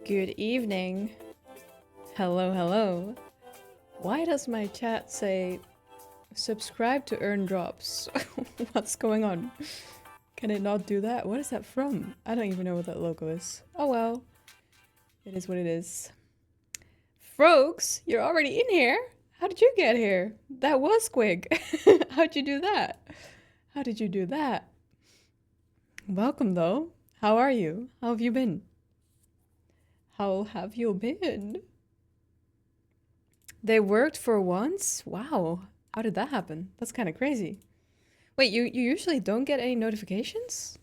Good evening. Hello, hello. Why does my chat say subscribe to earn drops? What's going on? Can it not do that? What is that from? I don't even know what that logo is. Oh well. It is what it is. Frogs, you're already in here? How did you get here? That was quick. How'd you do that? How did you do that? Welcome though. How are you? How have you been? How have you been? They worked for once? Wow. How did that happen? That's kind of crazy. Wait, you usually don't get any notifications?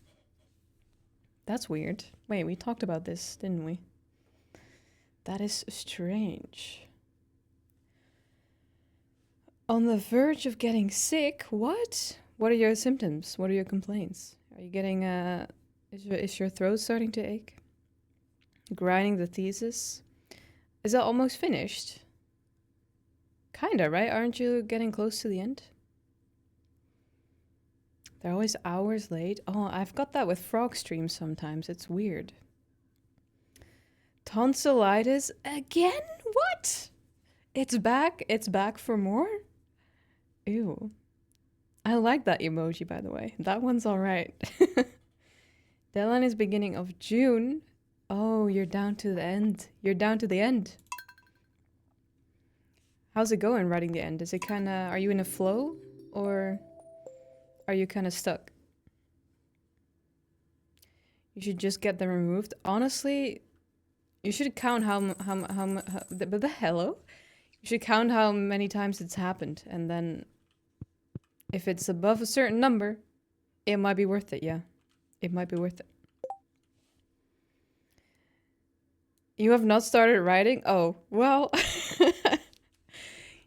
That's weird. Wait, we talked about this, didn't we? That is strange. On the verge of getting sick? What? What are your symptoms? What are your complaints? Are you getting is your throat starting to ache? Grinding the thesis? Is that almost finished? Kinda, right? Aren't you getting close to the end? They're always hours late. Oh, I've got that with frog streams sometimes. It's weird. Tonsillitis again? What? It's back? It's back for more? Ew. I like that emoji, by the way. That one's alright. Deadline is beginning of June. Oh, you're down to the end. You're down to the end. How's it going writing the end? Is it kind of... Are you in a flow? Or are you kind of stuck? You should just get them removed. Honestly, you should count hello? You should count how many times it's happened. And then if it's above a certain number, it might be worth it, yeah. It might be worth it. You have not started writing? Oh, well.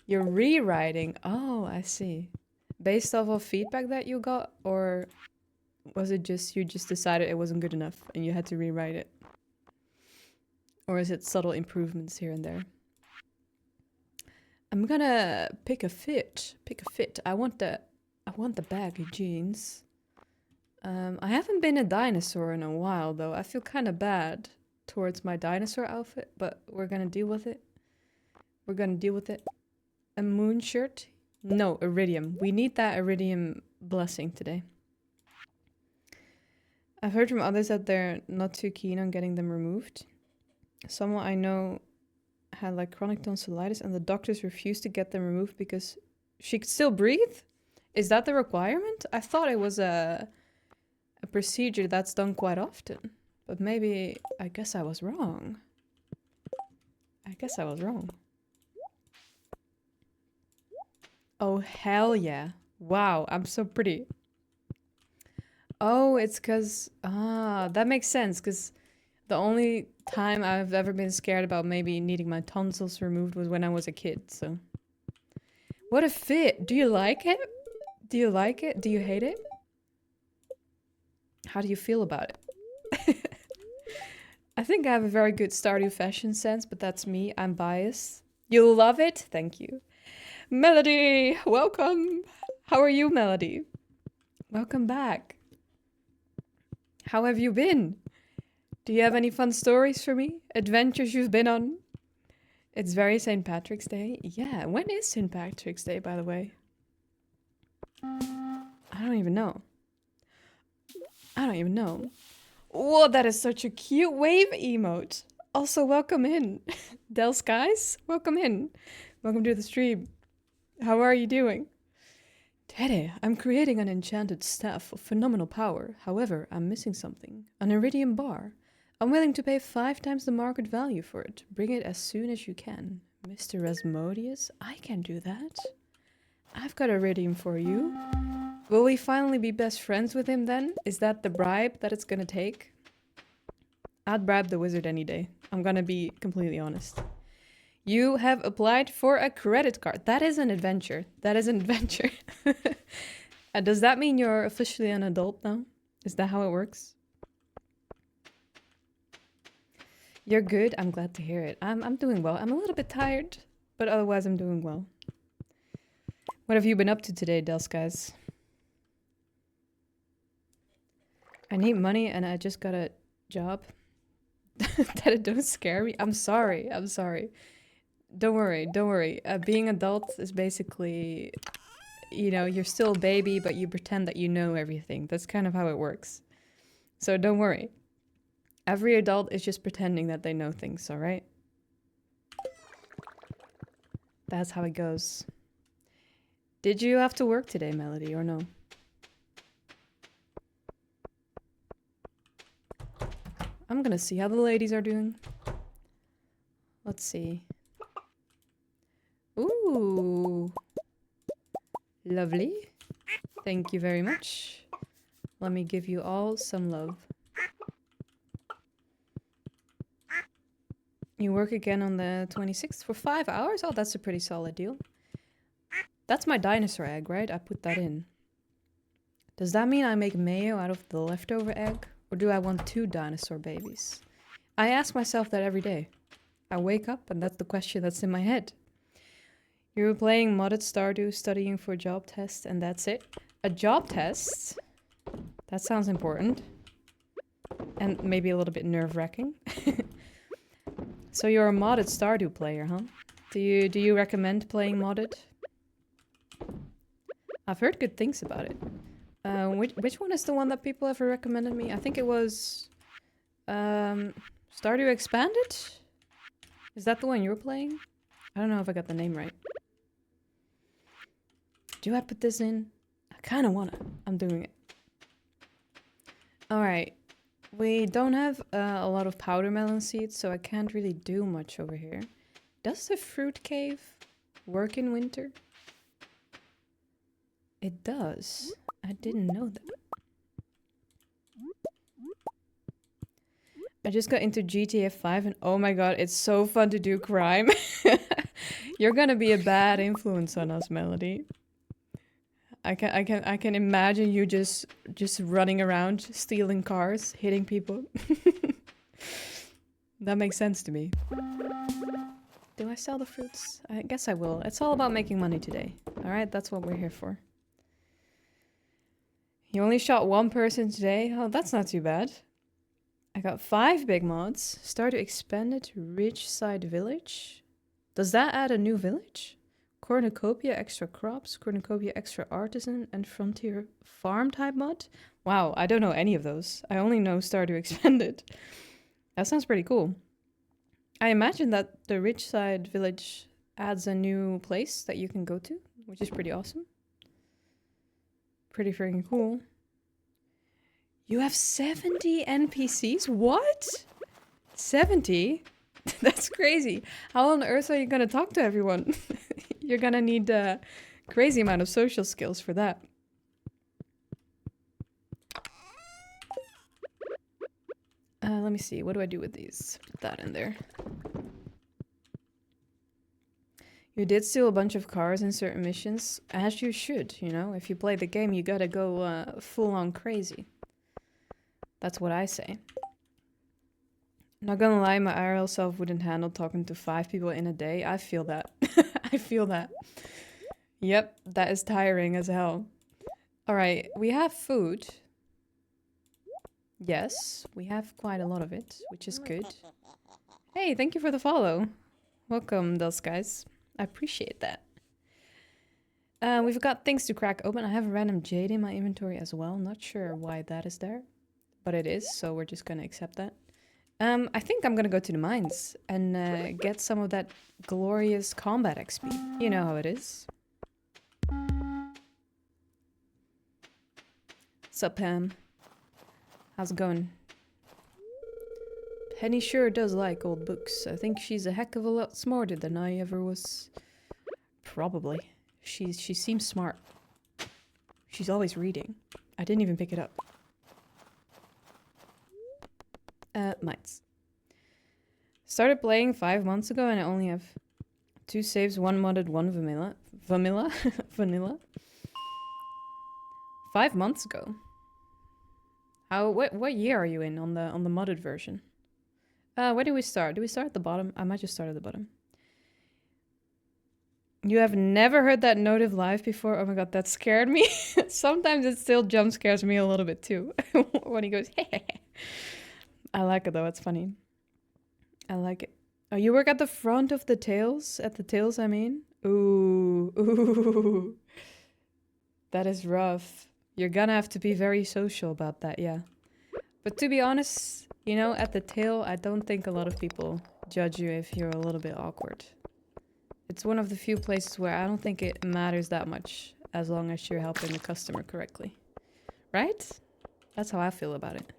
You're rewriting. Oh, I see. Based off of feedback that you got? Or was it just you just decided it wasn't good enough and you had to rewrite it? Or is it subtle improvements here and there? I'm gonna pick a fit. Pick a fit. I want the baggy jeans. I haven't been a dinosaur in a while though. I feel kind of bad towards my dinosaur outfit, but we're gonna deal with it. We're gonna deal with it. A moon shirt? No, iridium. We need that iridium blessing today. I've heard from others that they're not too keen on getting them removed. Someone I know had like chronic tonsillitis and the doctors refused to get them removed because she could still breathe? Is that the requirement? I thought it was a procedure that's done quite often. But maybe, I guess I was wrong. I guess I was wrong. Oh, hell yeah. Wow, I'm so pretty. Oh, it's because... Ah, that makes sense, because the only time I've ever been scared about maybe needing my tonsils removed was when I was a kid, so... What a fit! Do you like it? Do you like it? Do you hate it? How do you feel about it? I think I have a very good Stardew fashion sense, but that's me. I'm biased. You'll love it? Thank you. Melody, welcome. How are you, Melody? Welcome back. How have you been? Do you have any fun stories for me? Adventures you've been on? It's very St. Patrick's Day. Yeah, when is St. Patrick's Day, by the way? I don't even know. I don't even know. Whoa, that is such a cute wave emote. Also, welcome in. Del Skies, welcome in. Welcome to the stream. How are you doing? Teddy, I'm creating an enchanted staff of phenomenal power. However, I'm missing something. An iridium bar. I'm willing to pay 5 times the market value for it. Bring it as soon as you can. Mr. Rasmodius, I can do that. I've got iridium for you. Will we finally be best friends with him then? Is that the bribe that it's gonna take? I'd bribe the wizard any day. I'm gonna be completely honest. You have applied for a credit card. That is an adventure. That is an adventure. Does that mean you're officially an adult now? Is that how it works? You're good. I'm glad to hear it. I'm doing well. I'm a little bit tired, but otherwise I'm doing well. What have you been up to today, Del Skies? I need money and I just got a job. That don't scare me. I'm sorry. I'm sorry. Don't worry. Don't worry. Being adult is basically, you know, you're still a baby, but you pretend that you know everything. That's kind of how it works. So don't worry. Every adult is just pretending that they know things, alright? That's how it goes. Did you have to work today, Melody, or no? I'm gonna see how the ladies are doing. Let's see. Ooh. Lovely. Thank you very much. Let me give you all some love. You work again on the 26th for 5 hours? Oh, that's a pretty solid deal. That's my dinosaur egg, right? I put that in. Does that mean I make mayo out of the leftover egg? Or do I want 2 dinosaur babies? I ask myself that every day. I wake up and that's the question that's in my head. You're playing modded Stardew, studying for a job test, and that's it? A job test? That sounds important. And maybe a little bit nerve-wracking. So you're a modded Stardew player, huh? Do you recommend playing modded? I've heard good things about it. Which one is the one that people have recommended me? I think it was Stardew Expanded? Is that the one you were playing? I don't know if I got the name right. Do I put this in? I kind of wanna. I'm doing it. Alright. We don't have a lot of powder melon seeds, so I can't really do much over here. Does the fruit cave work in winter? It does. I didn't know that. I just got into GTA 5 and oh my god, it's so fun to do crime. You're gonna be a bad influence on us, Melody. I can imagine you just running around, stealing cars, hitting people. That makes sense to me. Do I sell the fruits? I guess I will. It's all about making money today. Alright, that's what we're here for. You only shot 1 person today? Oh, that's not too bad. I got 5 big mods. Stardew Expanded Ridgeside Village. Does that add a new village? Cornucopia extra crops, Cornucopia extra artisan, and Frontier farm type mod? Wow, I don't know any of those. I only know Stardew Expanded. That sounds pretty cool. I imagine that the Ridgeside Village adds a new place that you can go to, which is pretty awesome. Pretty freaking cool. You have 70 NPCs? What? 70? That's crazy. How on earth are you gonna talk to everyone? You're gonna need a crazy amount of social skills for that. Let me see. What do I do with these? Put that in there. You did steal a bunch of cars in certain missions, as you should, you know? If you play the game, you gotta go full-on crazy. That's what I say. Not gonna lie, my IRL self wouldn't handle talking to 5 people in a day. I feel that. I feel that. Yep, that is tiring as hell. Alright, we have food. Yes, we have quite a lot of it, which is good. Hey, thank you for the follow. Welcome, those guys. I appreciate that. We've got things to crack open. I have a random jade in my inventory as well. Not sure why that is there, but it is, so we're just gonna accept that. I think I'm gonna go to the mines and get some of that glorious combat XP. You know how it is. Sup, Pam? How's it going? Penny sure does like old books. I think she's a heck of a lot smarter than I ever was. Probably. She seems smart. She's always reading. I didn't even pick it up. Mines. Started playing 5 months ago and I only have 2 saves, 1 modded, 1 vanilla. Vanilla? 5 months ago? What year are you in on the modded version? Where do we start? Do we start at the bottom? I might just start at the bottom. You have never heard that notive live before? Oh my god, that scared me. Sometimes it still jump scares me a little bit too. When he goes, hey. I like it though, it's funny. I like it. Oh, you work at the front of the tails? At the tails, I mean? Ooh. That is rough. You're gonna have to be very social about that, yeah. But to be honest, you know, at the tail, I don't think a lot of people judge you if you're a little bit awkward. It's one of the few places where I don't think it matters that much as long as you're helping the customer correctly. Right? That's how I feel about it.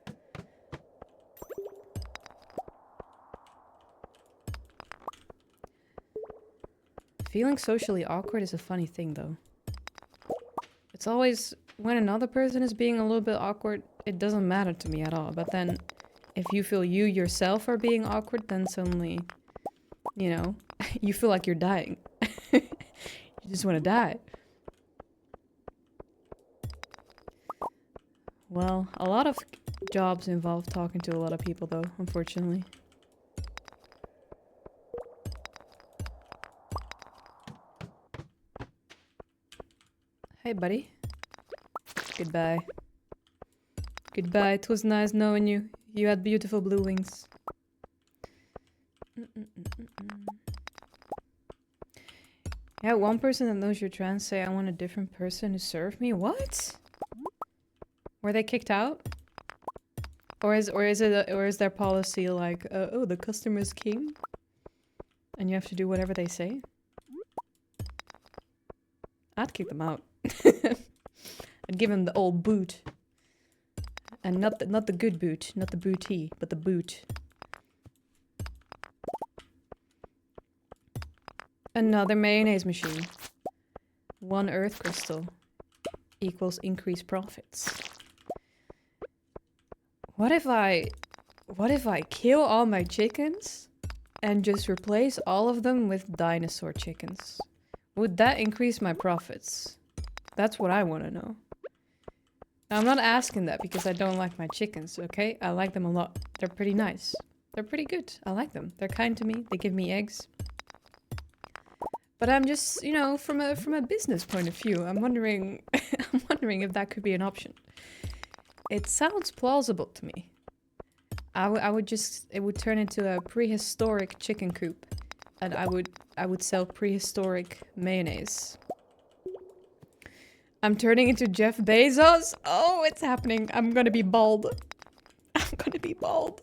Feeling socially awkward is a funny thing, though. It's always when another person is being a little bit awkward, it doesn't matter to me at all. But then if you feel you yourself are being awkward, then suddenly, you know, you feel like you're dying. You just want to die. Well, a lot of jobs involve talking to a lot of people, though, unfortunately. Hey, buddy. Goodbye. Goodbye. It was nice knowing you. You had beautiful blue wings. Yeah, one person that knows you're trans say I want a different person to serve me. What? Were they kicked out? Or is their policy like, oh, the customer's king, and you have to do whatever they say? I'd kick them out. I'd give him the old boot, and not the good boot, not the booty, but the boot. Another mayonnaise machine. 1 earth crystal equals increased profits. What if I kill all my chickens and just replace all of them with dinosaur chickens? Would that increase my profits? That's what I want to know. I'm not asking that because I don't like my chickens, okay? I like them a lot. They're pretty nice. They're pretty good. I like them. They're kind to me. They give me eggs. But I'm just, you know, from a business point of view, I'm wondering if that could be an option. It sounds plausible to me. It would turn into a prehistoric chicken coop, and I would sell prehistoric mayonnaise. I'm turning into Jeff Bezos. Oh, it's happening. I'm gonna be bald. I'm gonna be bald.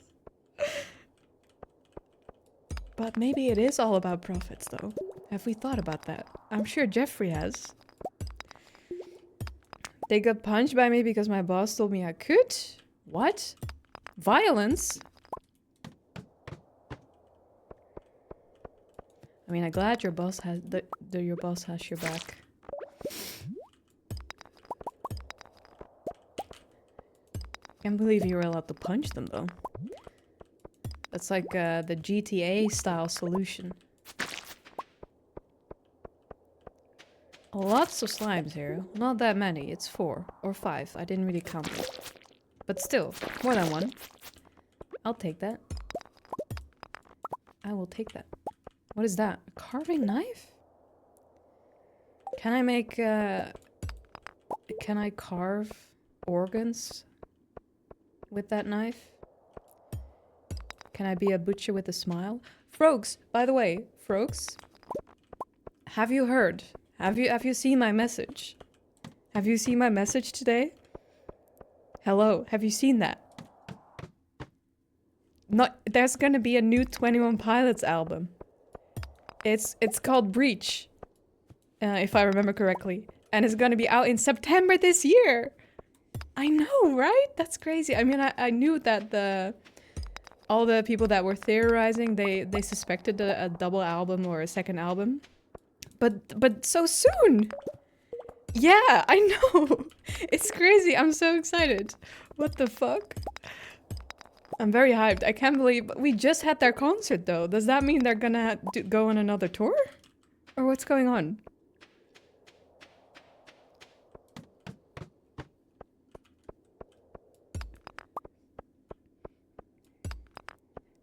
But maybe it is all about profits, though. Have we thought about that? I'm sure Jeffrey has. They got punched by me because my boss told me I could? What? Violence? I mean, I'm glad your boss has your boss has your back. Can't believe you were allowed to punch them, though. That's like the GTA style solution. Lots of slimes here. Not that many. It's 4 or 5. I didn't really count it. But still, more than 1. I'll take that. I will take that. What is that? A carving knife? Can I make, can I carve organs with that knife? Can I be a butcher with a smile? Frogs, by the way, Frogs, have you heard? Have you seen my message? Have you seen my message today? Hello, have you seen that? Not, there's gonna be a new 21 Pilots album. It's called Breach, if I remember correctly. And it's gonna be out in September this year! I know, right? That's crazy. I mean, I knew that all the people that were theorizing, they suspected a double album or a second album. But so soon! Yeah, I know! It's crazy, I'm so excited. What the fuck? I'm very hyped. I can't believe we just had their concert though. Does that mean they're gonna go on another tour? Or what's going on?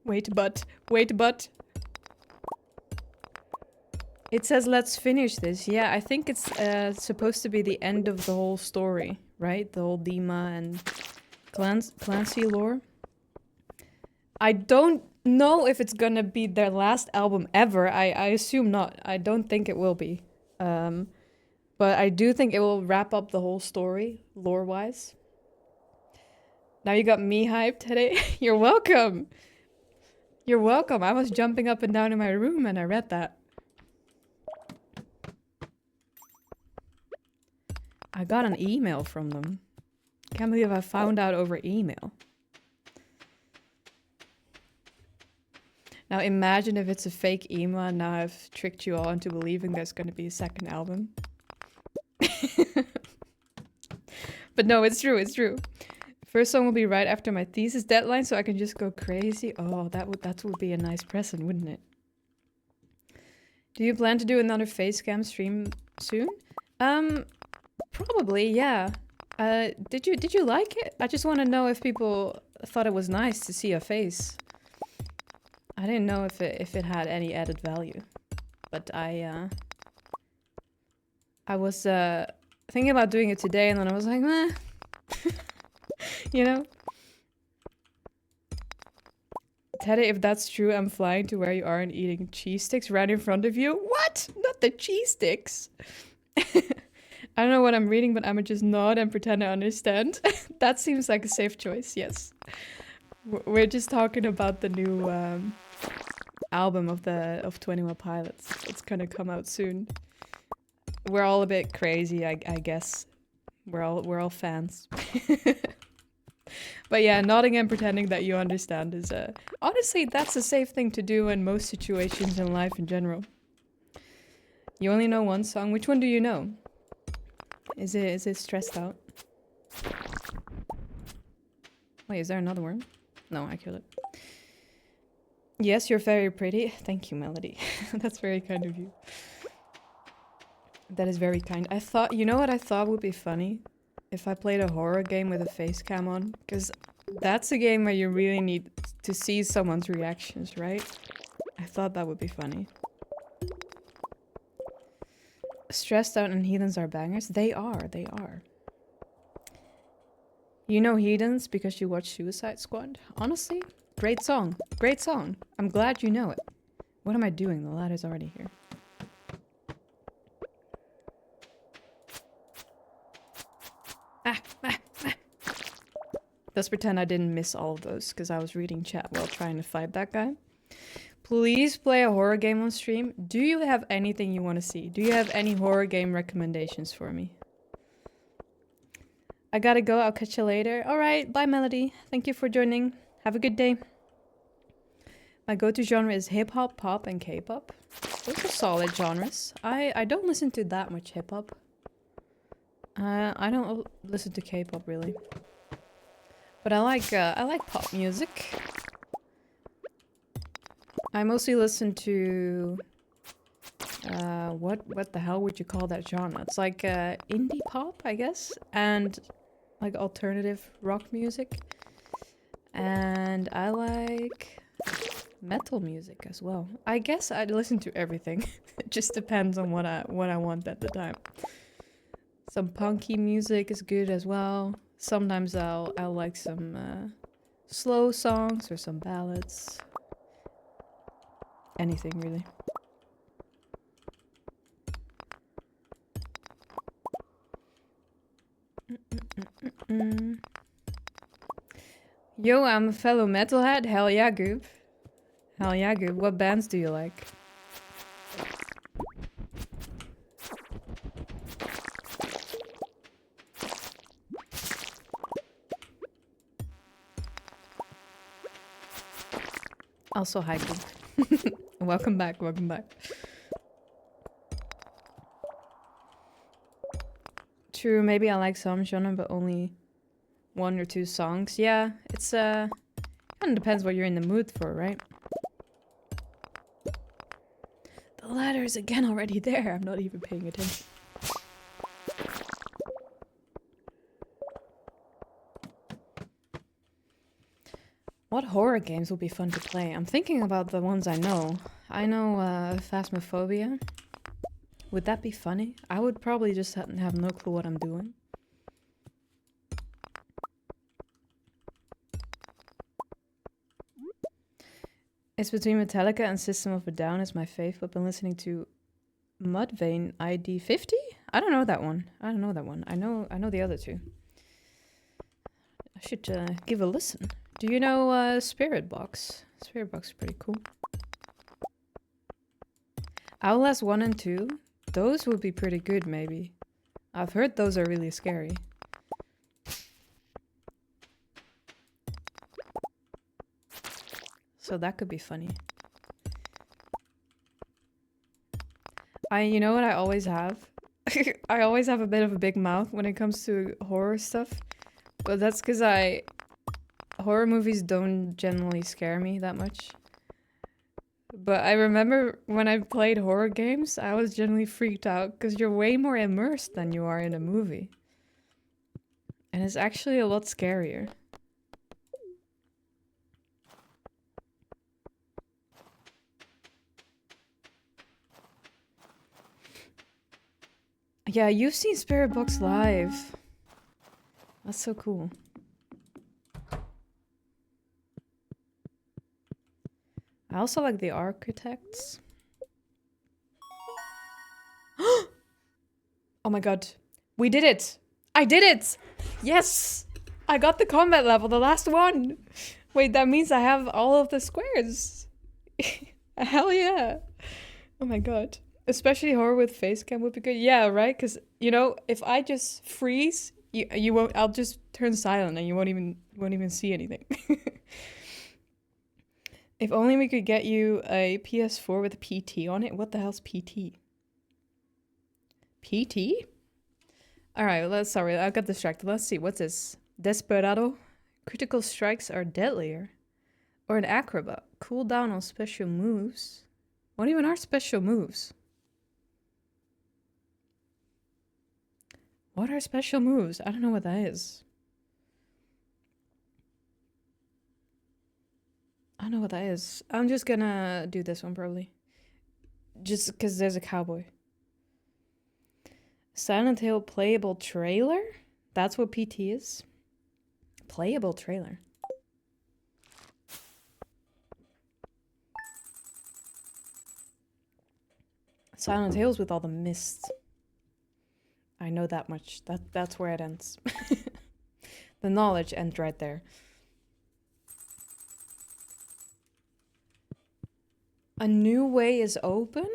Wait, but. It says let's finish this. Yeah, I think it's supposed to be the end of the whole story, right? The whole Dima and Clancy lore. I don't know if it's gonna be their last album ever. I assume not. I don't think it will be. But I do think it will wrap up the whole story, lore-wise. Now you got me hyped today. You're welcome! You're welcome. I was jumping up and down in my room and I read that. I got an email from them. Can't believe I found out over email. Now imagine if it's a fake email and now I've tricked you all into believing there's going to be a second album. But no, it's true, it's true. First song will be right after my thesis deadline, so I can just go crazy. Oh, that would be a nice present, wouldn't it? Do you plan to do another facecam stream soon? Probably, yeah. Did you like it? I just want to know if people thought it was nice to see a face. I didn't know if it had any added value, but I was thinking about doing it today, and then I was like, meh. You know? Teddy, if that's true, I'm flying to where you are and eating cheese sticks right in front of you. What? Not the cheese sticks. I don't know what I'm reading, but I'ma just nod and pretend I understand. That seems like a safe choice, yes. We're just talking about the new album of 21 Pilots. It's gonna come out soon. We're all a bit crazy, I guess. We're all fans. But yeah, nodding and pretending that you understand is honestly, that's a safe thing to do in most situations in life in general. You only know one song. Which one do you know? Is it Stressed Out? Wait, is there another one? No, I killed it. Yes, you're very pretty. Thank you, Melody. That's very kind of you. That is very kind. I thought, you know what I thought would be funny? If I played a horror game with a face cam on. Because that's a game where you really need to see someone's reactions, right? I thought that would be funny. Stressed Out and Heathens are bangers? They are. You know Heathens because you watch Suicide Squad? Honestly, great song. Great song. I'm glad you know it. What am I doing? The ladder's already here. Let's pretend I didn't miss all of those because I was reading chat while trying to fight that guy. Please play a horror game on stream. Do you have anything you want to see? Do you have any horror game recommendations for me? I gotta go. I'll catch you later. Alright, bye Melody. Thank you for joining. Have a good day. My go-to genre is hip-hop, pop, and K-pop. Those are solid genres. I don't listen to that much hip-hop. I don't listen to K-pop really. But I like pop music. I mostly listen to what the hell would you call that genre? It's like indie pop, I guess, and like alternative rock music. And I like metal music as well. I guess I'd listen to everything. It just depends on what I want at the time. Some punky music is good as well. Sometimes I'll like some slow songs or some ballads. Anything really. Yo, I'm a fellow metalhead. Hell yeah, Goop. Hell yeah, Goop. What bands do you like? Also, hi, Goop. Welcome back, welcome back. True, maybe I like some genre, but only 1 or 2 songs. Yeah, it's kind of depends what you're in the mood for, right? The ladder is again already there. I'm not even paying attention. What horror games will be fun to play? I'm thinking about the ones I know. I know Phasmophobia. Would that be funny? I would probably just have no clue what I'm doing. It's between Metallica and System of a Down is my fave. I've been listening to Mudvayne ID50? I don't know that one. I don't know that one. I know the other two. I should give a listen. Do you know Spirit Box? Spirit Box is pretty cool. Outlast 1 and 2? Those would be pretty good, maybe. I've heard those are really scary. So that could be funny. You know what I always have? I always have a bit of a big mouth when it comes to horror stuff. But that's because horror movies don't generally scare me that much. But I remember when I played horror games, I was generally freaked out because you're way more immersed than you are in a movie. And it's actually a lot scarier. Yeah, you've seen Spirit Box live. That's so cool. I also like the Architects. Oh my god. We did it! I did it! Yes! I got the combat level, the last one! Wait, that means I have all of the squares. Hell yeah! Oh my god. Especially horror with face cam would be good. Yeah, right? Because, you know, if I just freeze, you won't. I'll just turn silent and you won't even see anything. If only we could get you a PS4 with a PT on it. What the hell's PT? PT? Alright, sorry, I got distracted. Let's see, what's this? Desperado? Critical strikes are deadlier. Or an acrobat. Cool down on special moves. What even are special moves? What are special moves? I don't know what that is. I don't know what that is. I'm just gonna do this one probably. Just because there's a cowboy. Silent Hill playable trailer? That's what PT is? Playable trailer. Silent Hills with all the mist. I know that much. That's where it ends. The knowledge ends right there. A new way is open?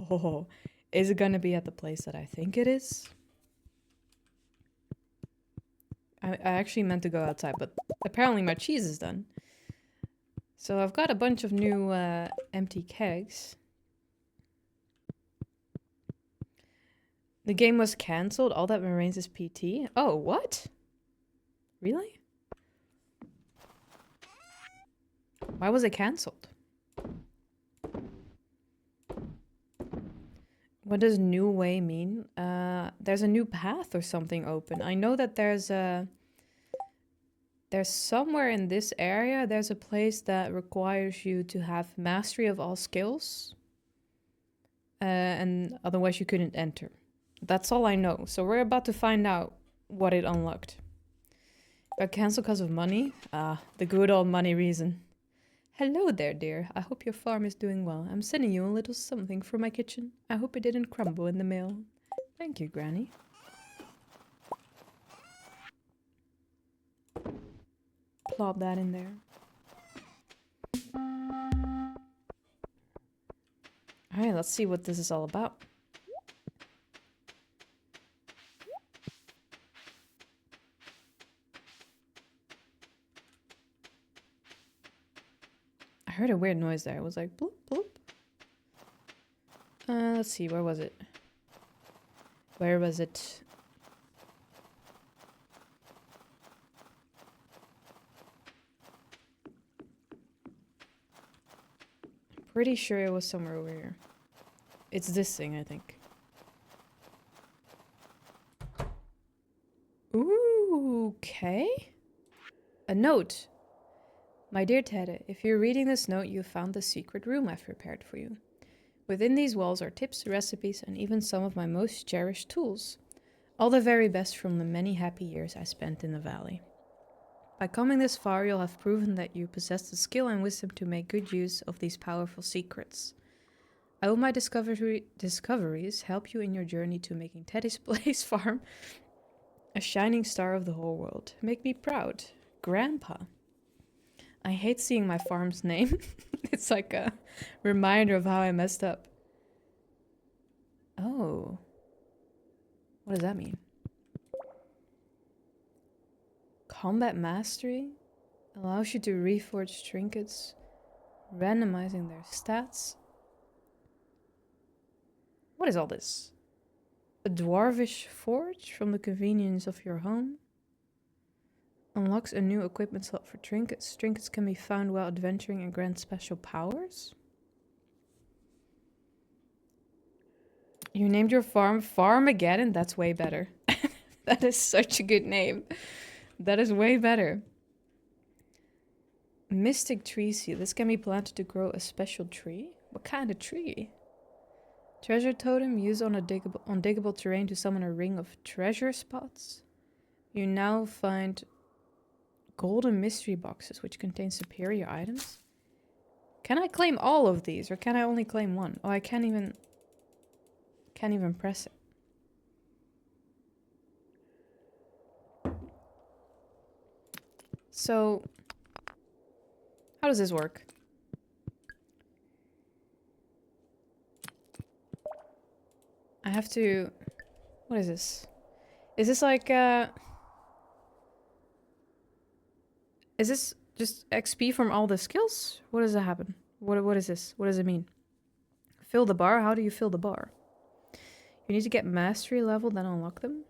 Oh, is it gonna be at the place that I think it is? I actually meant to go outside, but apparently my cheese is done. So I've got a bunch of new empty kegs. The game was cancelled. All that remains is PT. Oh, what? Really? Why was it cancelled? What does new way mean? There's a new path or something open. I know that there's a... There's somewhere in this area, there's a place that requires you to have mastery of all skills. And otherwise you couldn't enter. That's all I know. So we're about to find out what it unlocked. Got cancelled because of money? Ah, the good old money reason. Hello there, dear. I hope your farm is doing well. I'm sending you a little something from my kitchen. I hope it didn't crumble in the mail. Thank you, Granny. Plop that in there. Alright, let's see what this is all about. I heard a weird noise there. It was like bloop, bloop. Let's see, where was it? Where was it? Pretty sure it was somewhere over here. It's this thing, I think. Ooh, okay. A note. My dear Ted, if you're reading this note, you found the secret room I've prepared for you. Within these walls are tips, recipes, and even some of my most cherished tools. All the very best from the many happy years I spent in the valley. By coming this far, you'll have proven that you possess the skill and wisdom to make good use of these powerful secrets. I hope my discoveries help you in your journey to making Teddy's Place Farm a shining star of the whole world. Make me proud. Grandpa. I hate seeing my farm's name. It's like a reminder of how I messed up. Oh. What does that mean? Combat Mastery allows you to reforge trinkets, randomizing their stats. What is all this? A dwarvish forge from the convenience of your home? Unlocks a new equipment slot for trinkets. Trinkets can be found while adventuring and grant special powers. You named your farm Farmageddon? That's way better. That is such a good name. That is way better. Mystic tree seed. This can be planted to grow a special tree. What kind of tree? Treasure totem used on undiggable terrain to summon a ring of treasure spots. You now find golden mystery boxes which contain superior items. Can I claim all of these or can I only claim one? Oh, I can't even press it. So, how does this work? I have to... What is this? Is this like, is this just XP from all the skills? What does that happen? What is this? What does it mean? Fill the bar? How do you fill the bar? You need to get mastery level, then unlock them.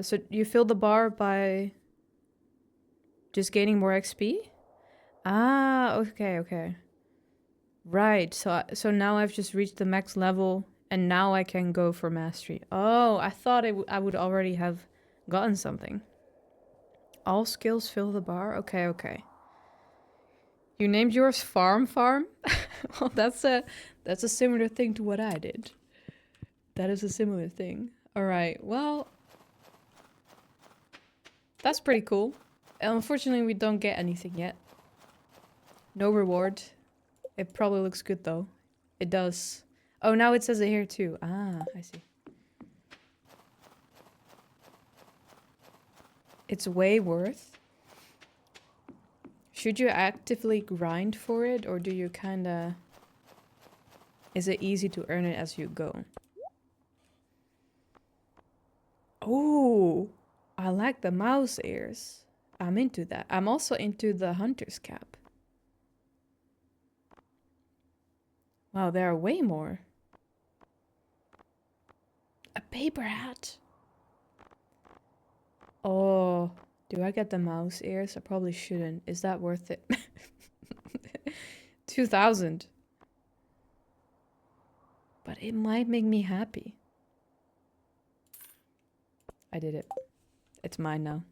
So you fill the bar by just gaining more XP? Ah, okay. Right, so now I've just reached the max level and now I can go for mastery. Oh, I thought I would already have gotten something. All skills fill the bar? Okay. You named yours Farm? Well, that's a similar thing to what I did. That is a similar thing. Alright, well... That's pretty cool. Unfortunately, we don't get anything yet. No reward. It probably looks good though. It does. Oh, now it says it here too. Ah, I see. It's way worth. Should you actively grind for it or do you kinda... Is it easy to earn it as you go? Oh, I like the mouse ears. I'm into that. I'm also into the hunter's cap. Wow, there are way more. A paper hat. Oh, do I get the mouse ears? I probably shouldn't. Is that worth it? 2,000. But it might make me happy. I did it. It's mine now.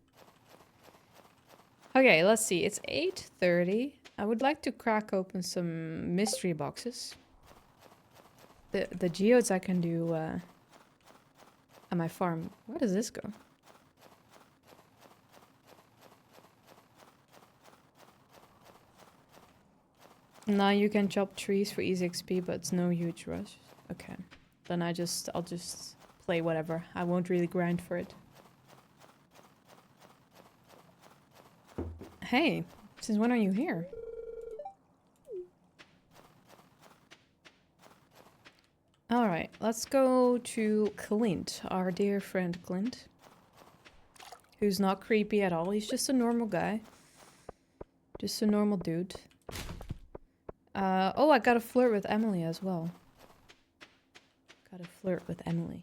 Okay, let's see. It's 8:30. I would like to crack open some mystery boxes. The geodes I can do at my farm. Where does this go? Now you can chop trees for easy XP, but it's no huge rush. Okay. Then I'll just play whatever. I won't really grind for it. Hey, since when are you here? Alright, let's go to Clint, our dear friend Clint. Who's not creepy at all. He's just a normal guy. Just a normal dude. Oh, I gotta flirt with Emily as well. Gotta flirt with Emily.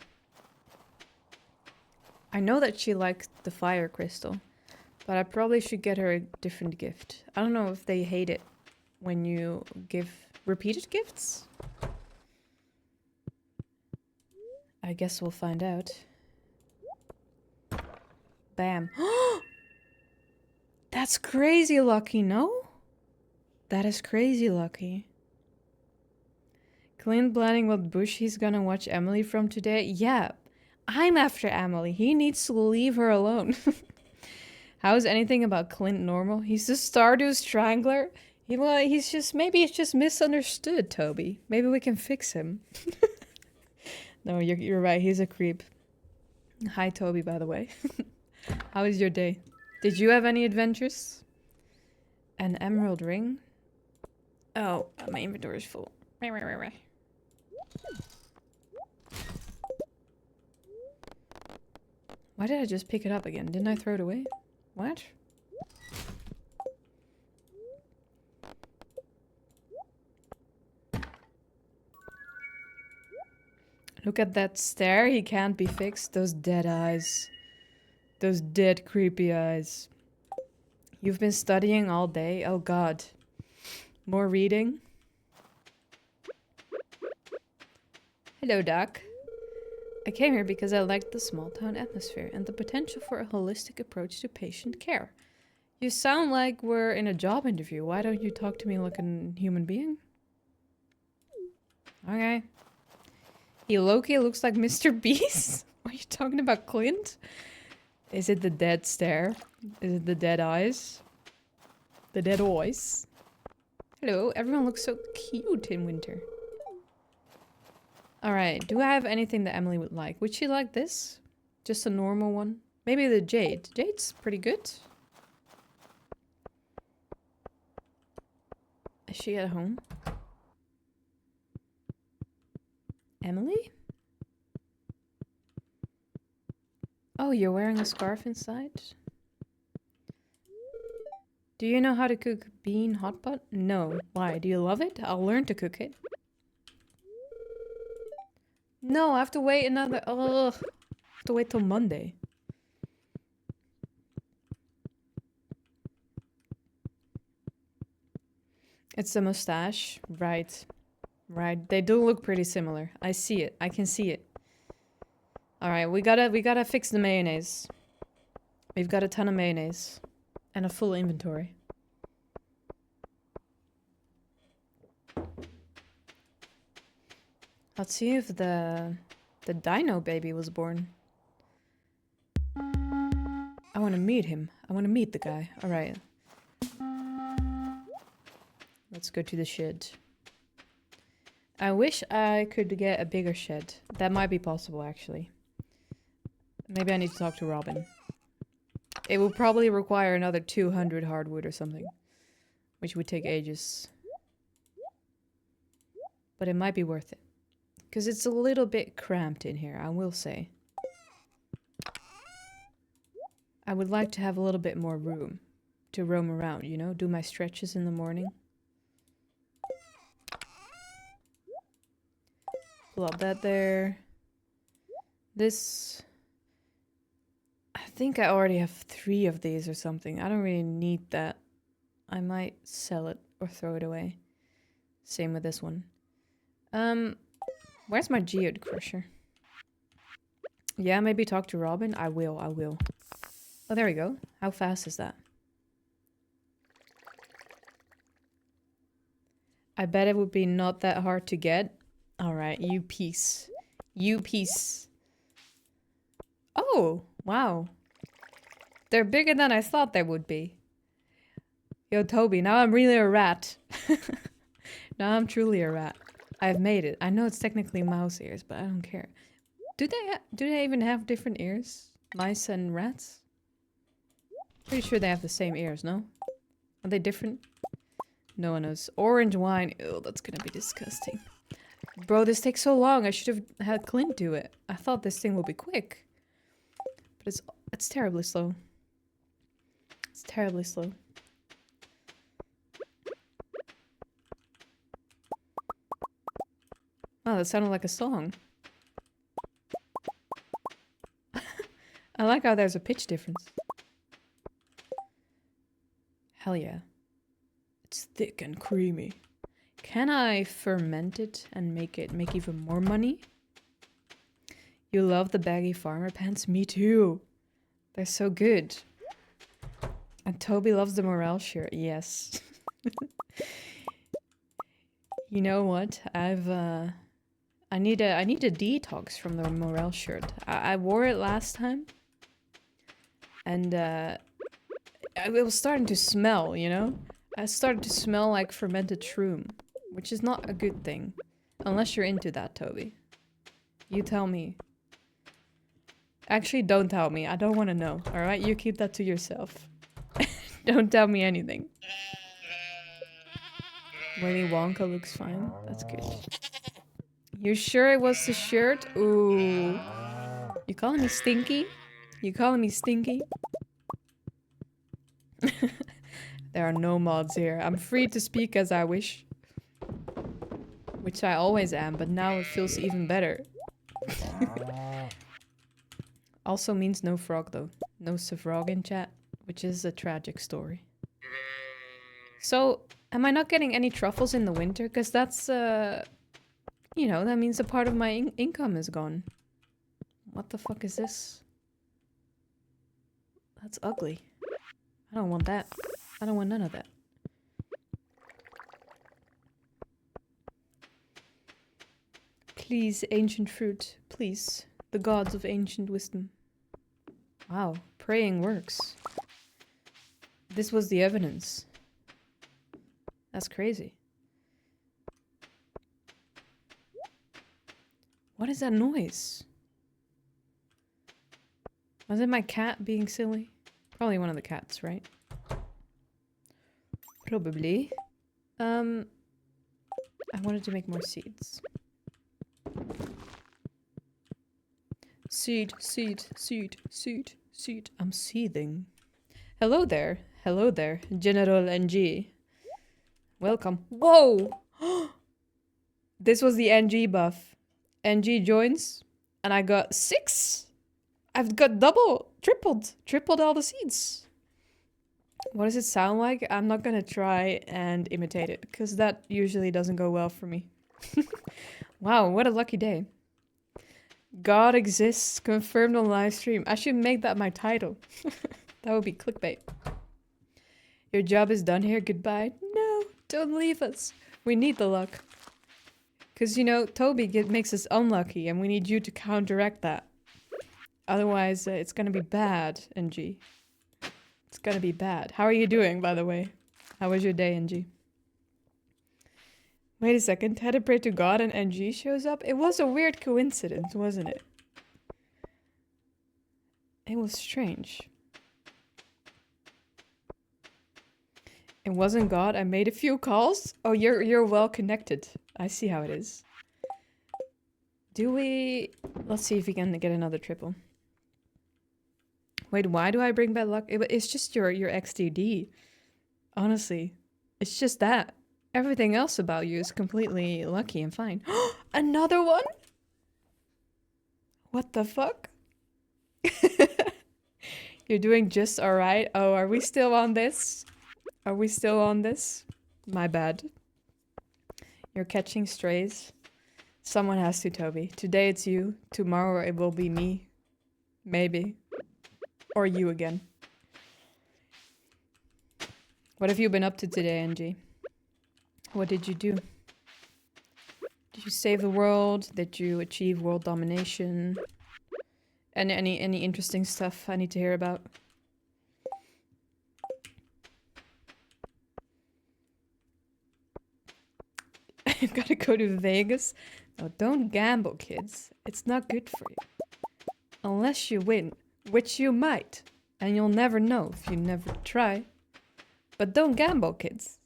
I know that she likes the fire crystal, but I probably should get her a different gift. I don't know if they hate it when you give repeated gifts. I guess we'll find out. Bam. That's crazy lucky, no? That is crazy lucky. Clint planning what bush he's gonna watch Emily from today? Yeah, I'm after Emily. He needs to leave her alone. How is anything about Clint normal? He's the Stardew Strangler. He's just, maybe it's just misunderstood, Toby. Maybe we can fix him. No, you're right. He's a creep. Hi, Toby, by the way. How was your day? Did you have any adventures? An emerald ring? Oh, my inventory is full. Why did I just pick it up again? Didn't I throw it away? What? Look at that stare. He can't be fixed. Those dead eyes. Those dead creepy eyes. You've been studying all day? Oh god. More reading? Hello, Doc. I came here because I liked the small town atmosphere and the potential for a holistic approach to patient care. You sound like we're in a job interview. Why don't you talk to me like a human being? Okay. He low-key looks like Mr. Beast? Are you talking about Clint? Is it the dead stare? Is it the dead eyes? The dead eyes? Hello, everyone looks so cute in winter. Alright, do I have anything that Emily would like? Would she like this? Just a normal one? Maybe the jade. Jade's pretty good. Is she at home? Emily? Oh, you're wearing a scarf inside? Do you know how to cook bean hot pot? No. Why? Do you love it? I'll learn to cook it. No, I have to wait another... Ugh. I have to wait till Monday. It's the mustache. Right. Right. They do look pretty similar. I see it. I can see it. Alright, we gotta fix the mayonnaise. We've got a ton of mayonnaise. And a full inventory. Let's see if the dino baby was born. I want to meet him. I want to meet the guy. Alright. Let's go to the shed. I wish I could get a bigger shed. That might be possible, actually. Maybe I need to talk to Robin. It will probably require another 200 hardwood or something. Which would take ages. But it might be worth it. Because it's a little bit cramped in here, I will say. I would like to have a little bit more room to roam around, you know? Do my stretches in the morning. Pull up that there. This... I think I already have 3 of these or something. I don't really need that. I might sell it or throw it away. Same with this one. Where's my geode crusher? Yeah, maybe talk to Robin? I will. Oh, there we go. How fast is that? I bet it would be not that hard to get. Alright, you piece. You piece. Oh, wow. They're bigger than I thought they would be. Yo, Toby, now I'm really a rat. Now I'm truly a rat. I've made it. I know it's technically mouse ears, but I don't care. Do they even have different ears? Mice and rats? Pretty sure they have the same ears, no? Are they different? No one knows. Orange wine. Ew, that's gonna be disgusting. Bro, this takes so long. I should have had Clint do it. I thought this thing would be quick. But it's terribly slow. It's terribly slow. Oh, that sounded like a song. I like how there's a pitch difference. Hell yeah. It's thick and creamy. Can I ferment it and make even more money? You love the baggy farmer pants? Me too. They're so good. And Toby loves the morale shirt. Yes. You know what? I need a detox from the morale shirt. I wore it last time. And it was starting to smell, you know? I started to smell like fermented shroom, which is not a good thing. Unless you're into that, Toby. You tell me. Actually, don't tell me. I don't want to know, alright? You keep that to yourself. Don't tell me anything. Willy Wonka looks fine. That's good. You sure it was the shirt? Ooh. You calling me stinky? You calling me stinky? There are no mods here. I'm free to speak as I wish. Which I always am, but now it feels even better. Also means no frog though. No frog in chat, which is a tragic story. So, am I not getting any truffles in the winter? Because that's, you know, that means a part of my income is gone. What the fuck is this? That's ugly. I don't want that. I don't want none of that. Please, ancient fruit. Please. The gods of ancient wisdom. Wow. Praying works. This was the evidence. That's crazy. What is that noise? Was it my cat being silly? Probably one of the cats, right? Probably. I wanted to make more seeds. Seed, seed, seed, seed, seed. I'm seething. Hello there. Hello there, General NG. Welcome. Whoa! This was the NG buff. NG joins, and I got 6. I've got tripled all the seeds. What does it sound like? I'm not gonna try and imitate it, because that usually doesn't go well for me. Wow, what a lucky day. God exists, confirmed on live stream. I should make that my title. That would be clickbait. Your job is done here, goodbye. No, don't leave us. We need the luck. Because, you know, Toby makes us unlucky, and we need you to counteract that. Otherwise, it's gonna be bad, NG. It's gonna be bad. How are you doing, by the way? How was your day, NG? Wait a second. Had to pray to God and NG shows up? It was a weird coincidence, wasn't it? It was strange. It wasn't God. I made a few calls. Oh, you're well connected. I see how it is. Do we... Let's see if we can get another triple. Wait, why do I bring bad luck? It's just your XDD. Honestly. It's just that. Everything else about you is completely lucky and fine. Another one? What the fuck? You're doing just alright. Oh, are we still on this? Are we still on this? My bad. You're catching strays. Someone has to, Toby. Today it's you. Tomorrow it will be me. Maybe. Or you again. What have you been up to today, NG? What did you do? Did you save the world? Did you achieve world domination? And any interesting stuff I need to hear about? I've got to go to Vegas. No, don't gamble, kids. It's not good for you. Unless you win, which you might. And you'll never know if you never try. But don't gamble, kids.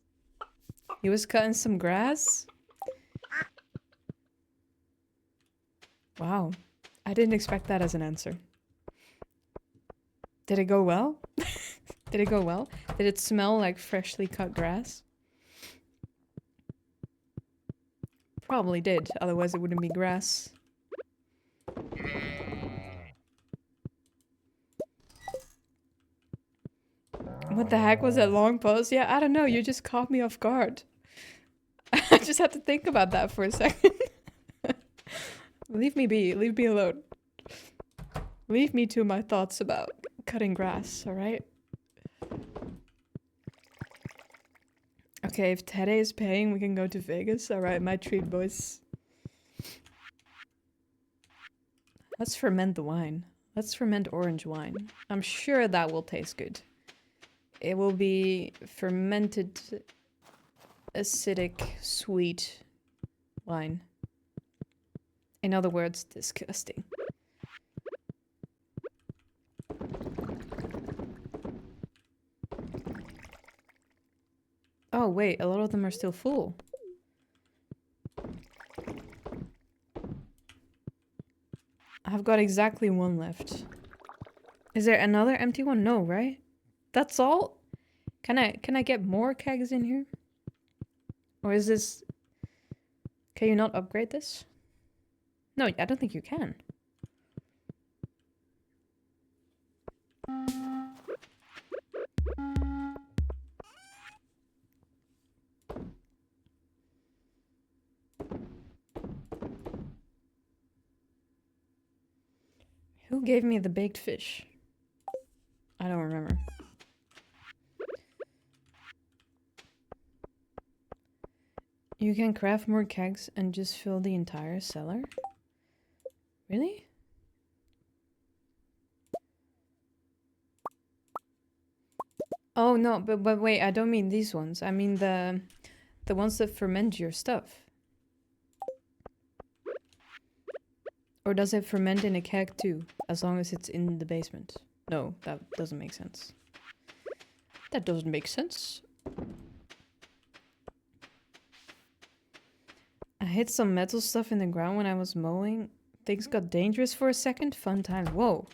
He was cutting some grass. Wow. I didn't expect that as an answer. Did it go well? Did it go well? Did it smell like freshly cut grass? Probably did, otherwise it wouldn't be grass. What the heck was that long pause? Yeah, I don't know, you just caught me off guard. I just had to think about that for a second. Leave me be, leave me alone. Leave me to my thoughts about cutting grass, alright? Okay, if Teddy is paying, we can go to Vegas. Alright, my treat, boys. Let's ferment the wine. Let's ferment orange wine. I'm sure that will taste good. It will be fermented, acidic, sweet wine. In other words, disgusting. Oh wait, a lot of them are still full. I've got exactly one left. Is there another empty one? No, right? That's all? Can I get more kegs in here? Or is this... Can you not upgrade this? No, I don't think you can. Who gave me the baked fish? I don't remember. You can craft more kegs and just fill the entire cellar? Really? Oh no, but wait, I don't mean these ones. I mean the ones that ferment your stuff. Or does it ferment in a keg too, as long as it's in the basement? No, that doesn't make sense. That doesn't make sense. I hit some metal stuff in the ground when I was mowing. Things got dangerous for a second. Fun times. Whoa.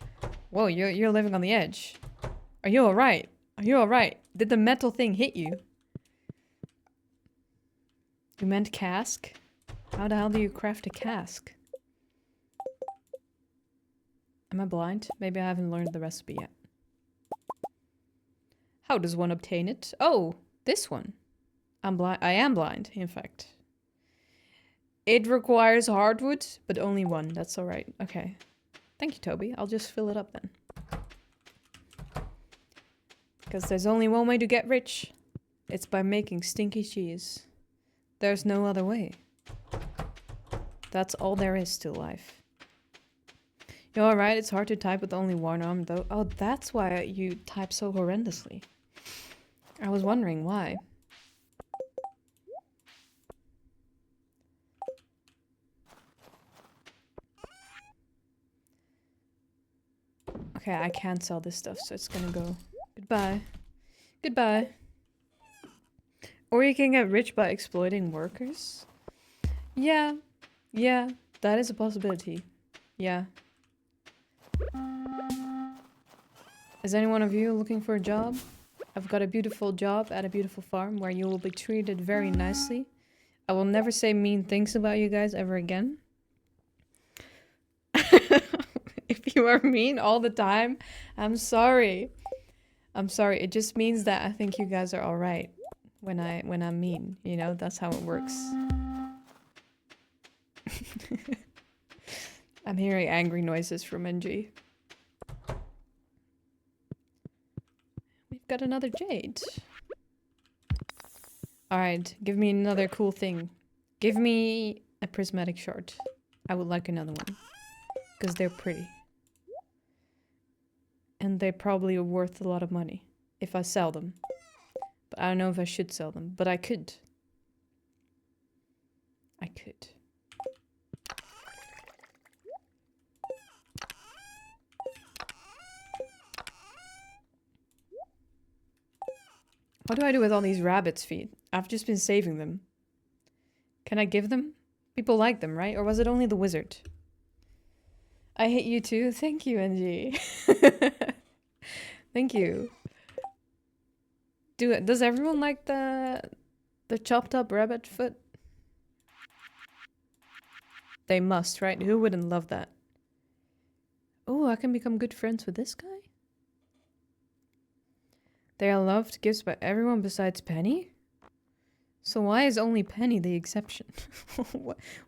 Whoa, you're living on the edge. Are you alright? Are you alright? Did the metal thing hit you? You meant cask? How the hell do you craft a cask? Am I blind? Maybe I haven't learned the recipe yet. How does one obtain it? Oh, this one. I'm blind. I am blind, in fact. It requires hardwood, but only one. That's alright. Okay. Thank you, Toby. I'll just fill it up then. Because there's only one way to get rich. It's by making stinky cheese. There's no other way. That's all there is to life. You're alright, it's hard to type with only one arm though. Oh, that's why you type so horrendously. I was wondering why. Okay, I can't sell this stuff, so it's gonna go. Goodbye. Goodbye. Or you can get rich by exploiting workers? Yeah. Yeah, that is a possibility. Yeah. Is any one of you looking for a job? I've got a beautiful job at a beautiful farm where you will be treated very nicely. I will never say mean things about you guys ever again. If you are mean all the time, I'm sorry. I'm sorry. It just means that I think you guys are alright when I'm mean. You know, that's how it works. I'm hearing angry noises from NG. We've got another jade. Alright, give me another cool thing. Give me a prismatic shard. I would like another one. Because they're pretty. And they probably are worth a lot of money. If I sell them. But I don't know if I should sell them. But I could. I could. What do I do with all these rabbit's feet? I've just been saving them. Can I give them? People like them, right? Or was it only the wizard? I hate you too. Thank you, NG. Thank you. Does everyone like the chopped up rabbit foot? They must, right? Who wouldn't love that? Oh, I can become good friends with this guy? They are loved gifts by everyone besides Penny? So why is only Penny the exception?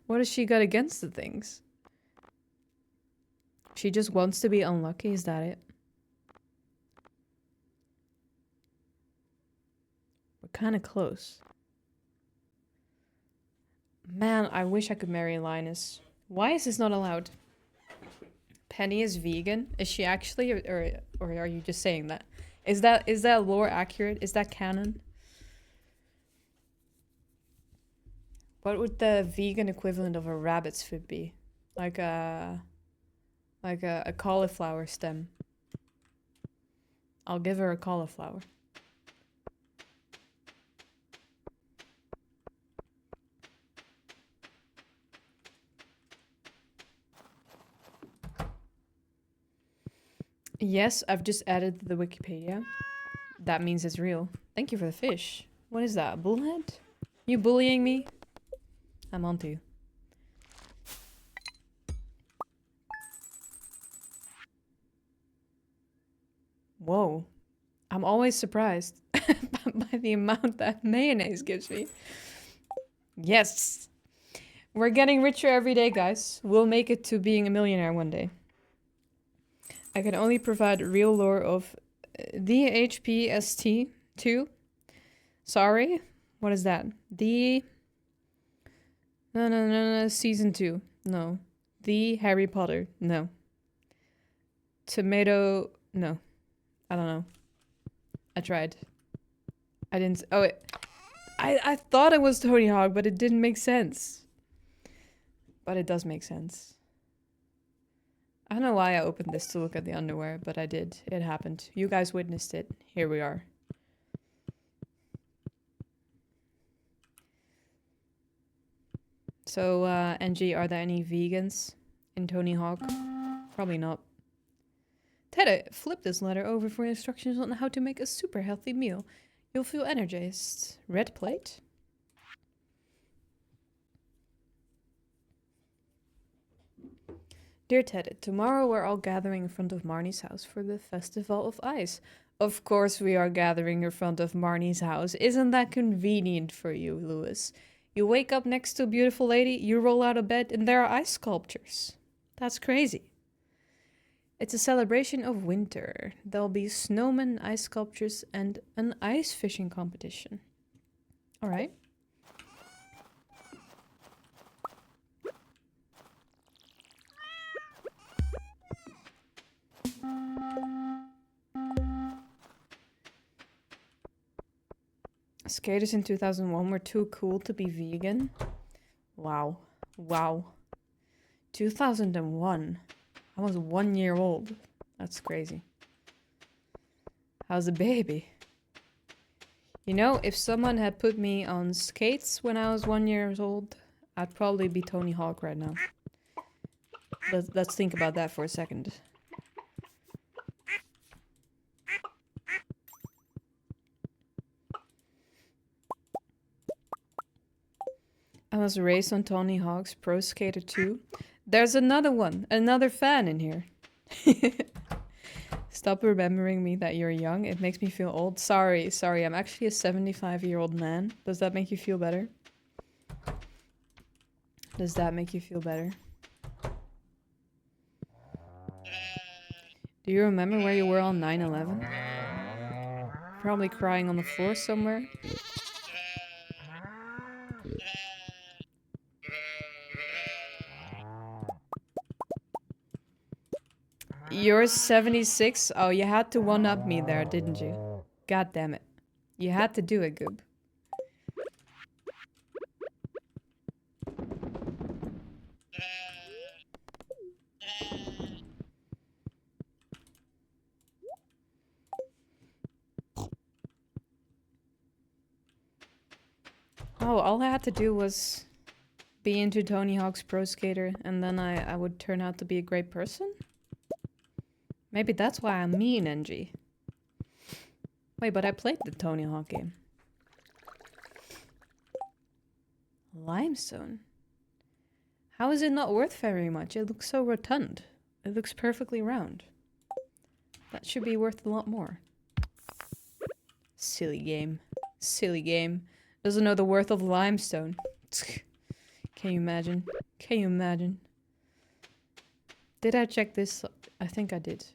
What has she got against the things? She just wants to be unlucky, is that it? We're kind of close. Man, I wish I could marry Linus. Why is this not allowed? Penny is vegan? Is she actually, or are you just saying that? Is that lore accurate? Is that canon? What would the vegan equivalent of a rabbit's foot be? Like a cauliflower stem. I'll give her a cauliflower. Yes, I've just added the Wikipedia. That means it's real. Thank you for the fish. What is that, a bullhead? You bullying me? I'm onto you. Whoa. I'm always surprised by the amount that mayonnaise gives me. Yes! We're getting richer every day, guys. We'll make it to being a millionaire one day. I can only provide real lore of the HPST2. Sorry? What is that? No, season 2. No. The Harry Potter. No. Tomato. No. I don't know. I tried. I didn't. Oh, I thought it was Tony Hawk, but it didn't make sense. But it does make sense. I don't know why I opened this to look at the underwear, but I did. It happened. You guys witnessed it. Here we are. So, NG, are there any vegans in Tony Hawk? Probably not. Ted, flip this letter over for instructions on how to make a super healthy meal. You'll feel energized. Red plate? Dear Ted, tomorrow we're all gathering in front of Marnie's house for the Festival of Ice. Of course we are gathering in front of Marnie's house. Isn't that convenient for you, Lewis? You wake up next to a beautiful lady, you roll out of bed, and there are ice sculptures. That's crazy. It's a celebration of winter. There'll be snowmen, ice sculptures, and an ice fishing competition. Alright. Skaters in 2001 were too cool to be vegan. Wow. Wow. 2001. I was 1 year old. That's crazy. How's the baby? You know, if someone had put me on skates when I was 1 year old, I'd probably be Tony Hawk right now. Let's think about that for a second. I was raised on Tony Hawk's Pro Skater 2. There's another one, another fan in here. Stop remembering me that you're young. It makes me feel old. Sorry. I'm actually a 75-year-old man. Does that make you feel better? Does that make you feel better? Do you remember where you were on 9/11? Probably crying on the floor somewhere. You're 76? Oh, you had to one-up me there, didn't you? God damn it. You had to do it, Goob. Oh, all I had to do was be into Tony Hawk's Pro Skater, and then I would turn out to be a great person? Maybe that's why I'm mean, NG. Wait, but I played the Tony Hawk game. Limestone? How is it not worth very much? It looks so rotund. It looks perfectly round. That should be worth a lot more. Silly game. Silly game. Doesn't know the worth of limestone. Can you imagine? Can you imagine? Did I check this? I think I did.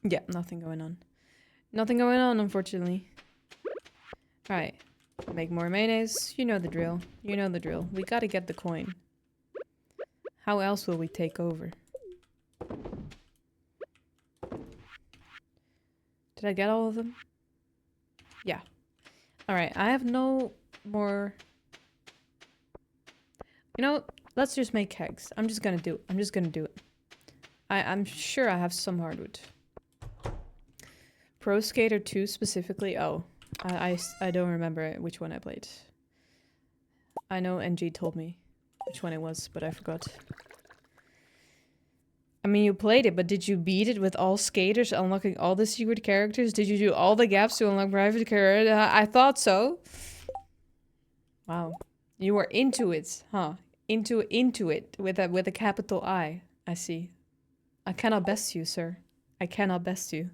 Yeah, nothing going on. Nothing going on, unfortunately. Alright. Make more mayonnaise. You know the drill. You know the drill. We gotta get the coin. How else will we take over? Did I get all of them? Yeah. Alright, I have no more... You know, let's just make kegs. I'm just gonna do it. I'm just gonna do it. I'm sure I have some hardwood. Pro Skater 2 specifically? Oh. I don't remember which one I played. I know NG told me which one it was, but I forgot. I mean, you played it, but did you beat it with all skaters, unlocking all the secret characters? Did you do all the gaps to unlock private characters? I thought so. Wow. You were into it, huh? Into it with a capital I. I see. I cannot best you, sir. I cannot best you.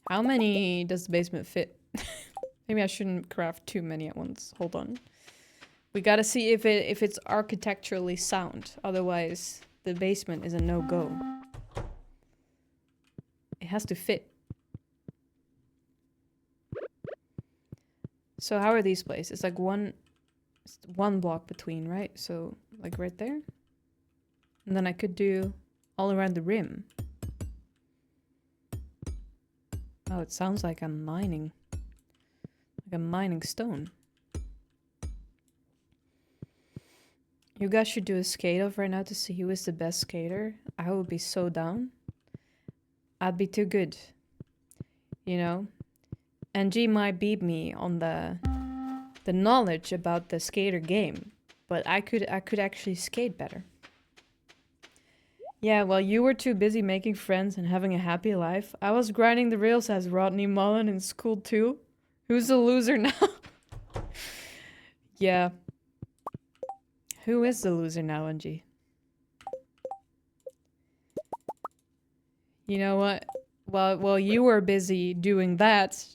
How many does the basement fit? Maybe I shouldn't craft too many at once. Hold on. We gotta see if it's architecturally sound. Otherwise, the basement is a no-go. It has to fit. So how are these places? It's like one block between, right? So like right there. And then I could do all around the rim. Oh, it sounds like I'm mining. Like I'm mining stone. You guys should do a skate off right now to see who is the best skater. I would be so down. I'd be too good. You know? NG might beat me on the knowledge about the skater game, but I could actually skate better. Yeah, well, you were too busy making friends and having a happy life. I was grinding the rails as Rodney Mullen in school too. Who's the loser now? Yeah. Who is the loser now, NG? You know what? Well, you were busy doing that,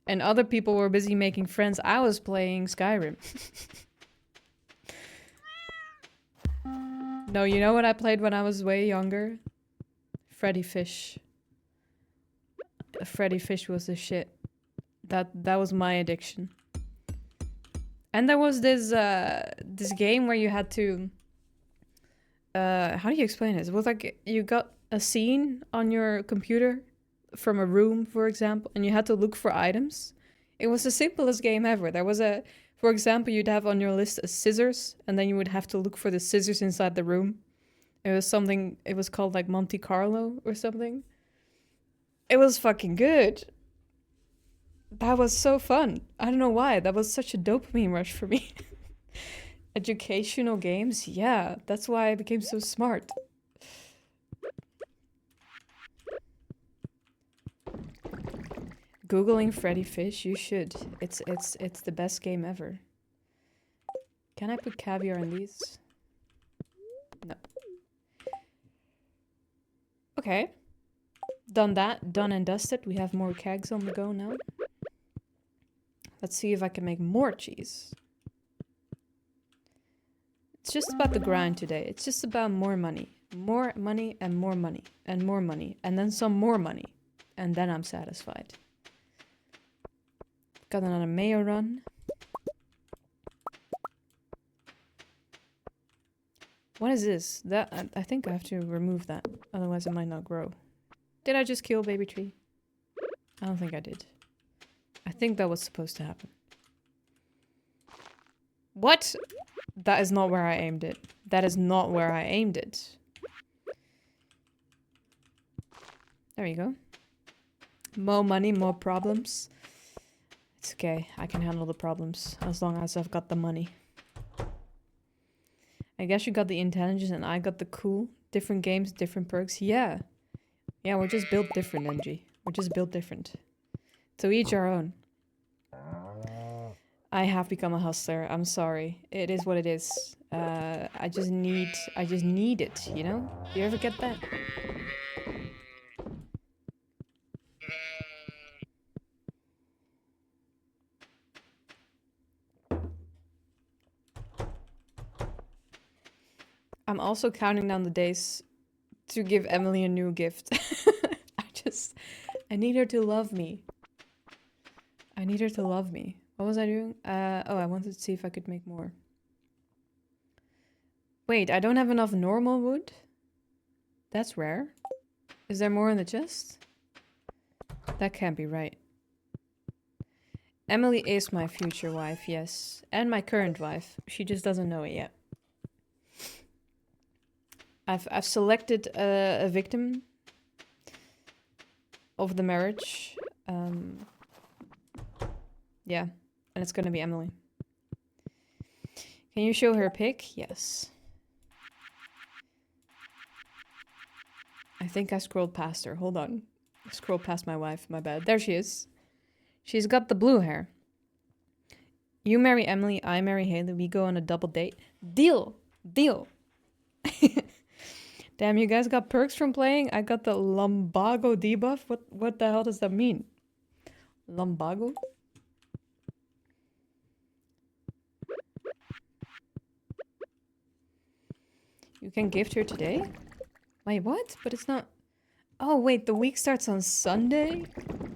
and other people were busy making friends. I was playing Skyrim. No, you know what I played when I was way younger? Freddy Fish. Freddy Fish was the shit. That was my addiction. And there was this game where you had to how do you explain this? It was like you got a scene on your computer from a room, for example, and you had to look for items. It was the simplest game ever. There was for example, you'd have on your list a scissors, and then you would have to look for the scissors inside the room. It was called like Monte Carlo or something. It was fucking good. That was so fun. I don't know why. That was such a dopamine rush for me. Educational games? Yeah, that's why I became so smart. Googling Freddy Fish, you should. It's the best game ever. Can I put caviar in these? No. Okay. Done that. Done and dusted. We have more kegs on the go now. Let's see if I can make more cheese. It's just about the grind today. It's just about more money. More money and more money. And more money. And then some more money. And then I'm satisfied. Got another mayo run. What is this? I think I have to remove that. Otherwise it might not grow. Did I just kill baby tree? I don't think I did. I think that was supposed to happen. What? That is not where I aimed it. That is not where I aimed it. There you go. More money, more problems. It's okay. I can handle the problems as long as I've got the money. I guess you got the intelligence and I got the cool. Different games, different perks. Yeah. Yeah, we're just built different, NG. We're just built different. To each our own. I have become a hustler. I'm sorry. It is what it is. I just need it, you know? Do you ever get that? I'm also counting down the days to give Emily a new gift. I need her to love me. I need her to love me. What was I doing? Oh, I wanted to see if I could make more. Wait, I don't have enough normal wood? That's rare. Is there more in the chest? That can't be right. Emily is my future wife, yes. And my current wife. She just doesn't know it yet. I've selected a victim of the marriage. Yeah, and it's gonna be Emily. Can you show her a pic? Yes. I think I scrolled past her. Hold on. I scrolled past my wife. My bad. There she is. She's got the blue hair. You marry Emily, I marry Haley. We go on a double date. Deal! Deal! Damn, you guys got perks from playing? I got the lumbago debuff. What the hell does that mean? Lumbago? You can gift her today? Wait, what? But it's not... Oh, wait, the week starts on Sunday?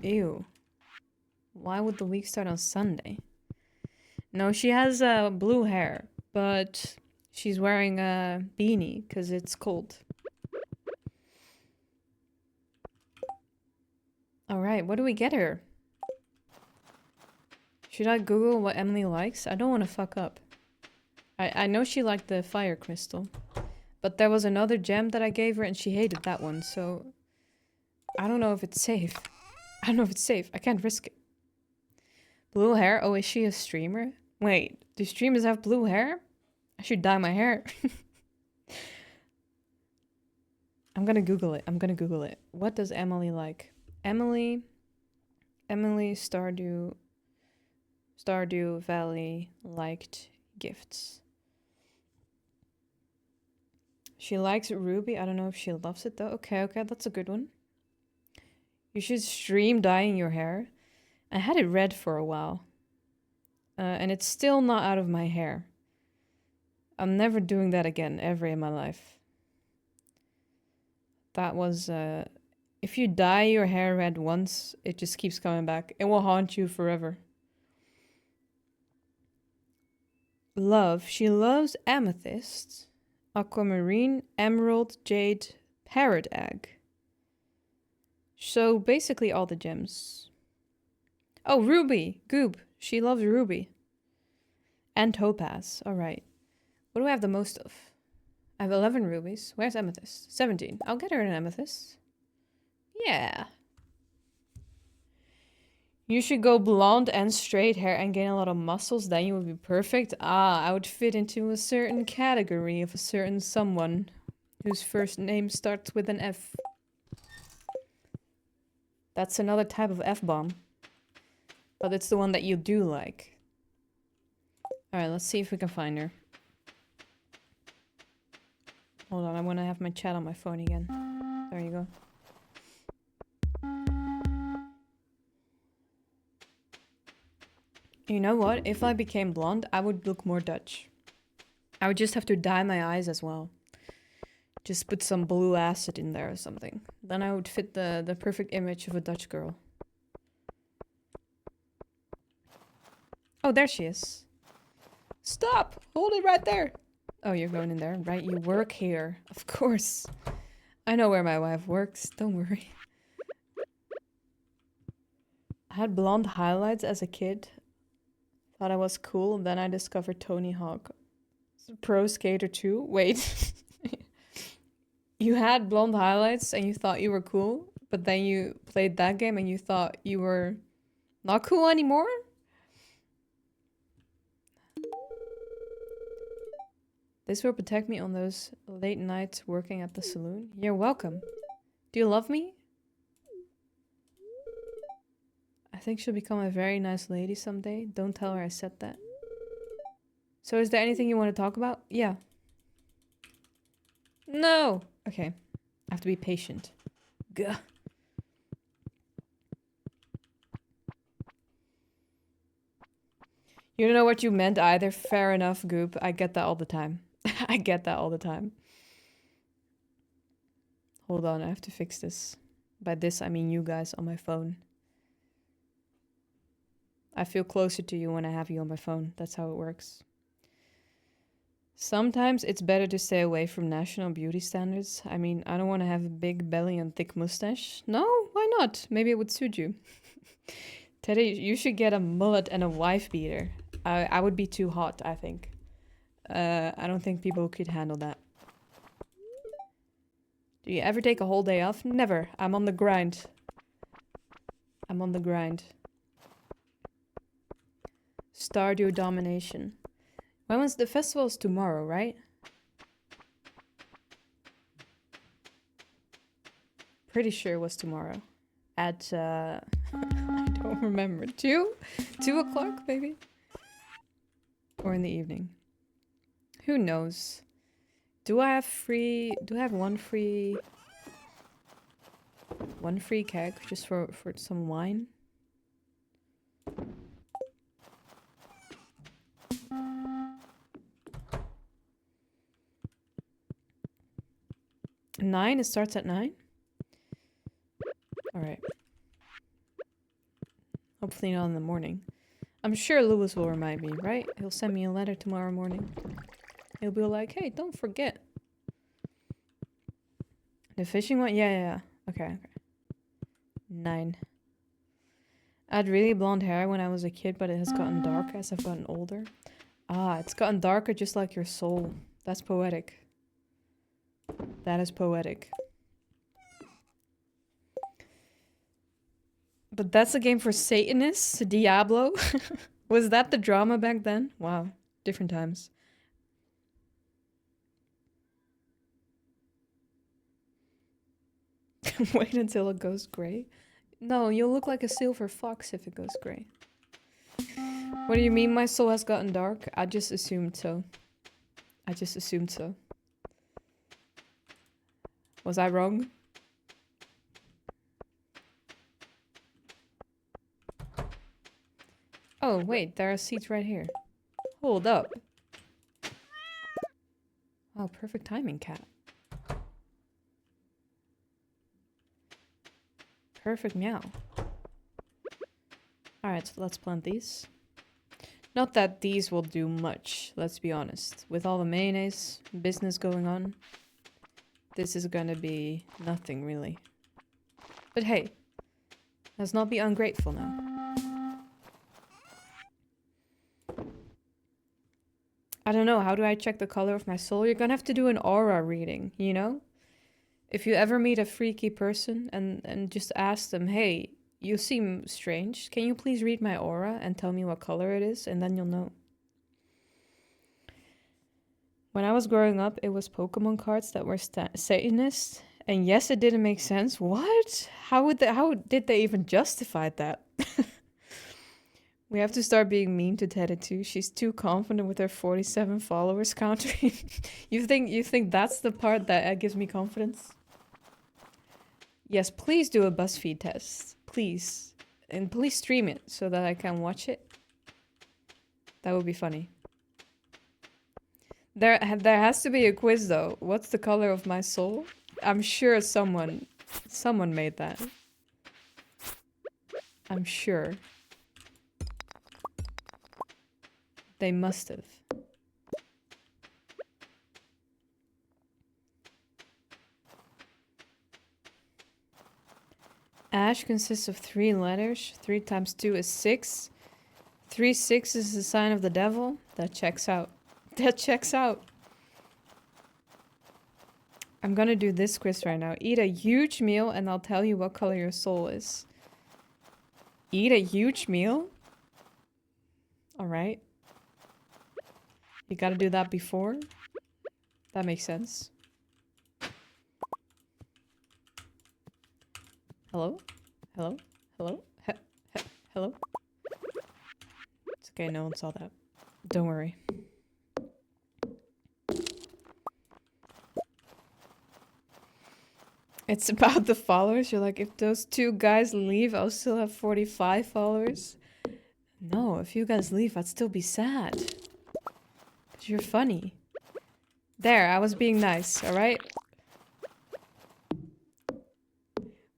Ew. Why would the week start on Sunday? No, she has blue hair, but she's wearing a beanie because it's cold. Alright, what do we get her? Should I Google what Emily likes? I don't want to fuck up. I know she liked the fire crystal. But there was another gem that I gave her and she hated that one, so... I don't know if it's safe. I don't know if it's safe. I can't risk it. Blue hair? Oh, is she a streamer? Wait, do streamers have blue hair? I should dye my hair. I'm gonna Google it. I'm gonna Google it. What does Emily like? Emily Stardew Valley liked gifts. She likes Ruby. I don't know if she loves it though. Okay, that's a good one. You should stream dyeing your hair. I had it red for a while. And it's still not out of my hair. I'm never doing that again, ever in my life. That was, if you dye your hair red once, it just keeps coming back. It will haunt you forever. Love. She loves amethyst, aquamarine, emerald, jade, parrot egg. So basically all the gems. Oh, ruby. Goob. She loves ruby. And topaz. Alright. What do I have the most of? I have 11 rubies. Where's amethyst? 17. I'll get her an amethyst. Yeah. You should go blonde and straight hair and gain a lot of muscles. Then you would be perfect. Ah, I would fit into a certain category of a certain someone whose first name starts with an F. That's another type of F-bomb. But it's the one that you do like. Alright, let's see if we can find her. Hold on, I want to have my chat on my phone again. There you go. You know what? If I became blonde, I would look more Dutch. I would just have to dye my eyes as well. Just put some blue acid in there or something. Then I would fit the perfect image of a Dutch girl. Oh, there she is. Stop! Hold it right there! Oh, you're going in there, right? You work here. Of course. I know where my wife works. Don't worry. I had blonde highlights as a kid. Thought I was cool. Then I discovered Tony Hawk. Pro Skater 2. Wait. You had blonde highlights and you thought you were cool, but then you played that game and you thought you were not cool anymore? This will protect me on those late nights working at the saloon. You're welcome. Do you love me? I think she'll become a very nice lady someday. Don't tell her I said that. So is there anything you want to talk about? Yeah. No! Okay. I have to be patient. Gah. You don't know what you meant either. Fair enough, Goop. I get that all the time. I get that all the time. Hold on, I have to fix this. By this, I mean you guys on my phone. I feel closer to you when I have you on my phone. That's how it works. Sometimes it's better to stay away from national beauty standards. I mean, I don't want to have a big belly and thick mustache. No, why not? Maybe it would suit you. Teddy, you should get a mullet and a wife beater. I would be too hot, I think. I don't think people could handle that. Do you ever take a whole day off? Never. I'm on the grind. I'm on the grind. Stardew domination. When was the festival's tomorrow, right? Pretty sure it was tomorrow. At, I don't remember. 2? 2 o'clock, maybe? Or in the evening. Who knows? Do I have one free keg just for some wine? Nine? It starts at 9? Alright. Hopefully not in the morning. I'm sure Lewis will remind me, right? He'll send me a letter tomorrow morning. He'll be like, hey, don't forget. The fishing one? Yeah. Okay. 9. I had really blonde hair when I was a kid, but it has gotten darker as I've gotten older. Ah, it's gotten darker just like your soul. That's poetic. That is poetic. But that's a game for Satanists? Diablo? Was that the drama back then? Wow. Different times. Wait until it goes grey? No, you'll look like a silver fox if it goes grey. What do you mean my soul has gotten dark? I just assumed so. I just assumed so. Was I wrong? Oh, wait, there are seats right here. Hold up. Oh, perfect timing, cat. Perfect meow. Alright, so let's plant these. Not that these will do much, let's be honest. With all the mayonnaise business going on, this is gonna be nothing really. But hey, let's not be ungrateful now. I don't know, how do I check the color of my soul? You're gonna have to do an aura reading, you know? If you ever meet a freaky person and just ask them, hey, you seem strange. Can you please read my aura and tell me what color it is? And then you'll know. When I was growing up, it was Pokemon cards that were Satanist. And yes, it didn't make sense. What? How did they even justify that? We have to start being mean to Teddy too. She's too confident with her 47 followers counter. You think that's the part that gives me confidence? Yes, please do a BuzzFeed test. Please. And please stream it so that I can watch it. That would be funny. There has to be a quiz though. What's the color of my soul? I'm sure someone made that. I'm sure. They must have. Ash consists of 3 letters. 3 times 2 is 6. 3 6 is the sign of the devil. That checks out. That checks out. I'm gonna do this quiz right now. Eat a huge meal and I'll tell you what color your soul is. Eat a huge meal? Alright. You gotta do that before? That makes sense. Hello? Hello? Hello? Hello? It's okay, no one saw that. Don't worry. It's about the followers. You're like, if those 2 guys leave, I'll still have 45 followers. No, if you guys leave, I'd still be sad. Because you're funny. There, I was being nice, alright?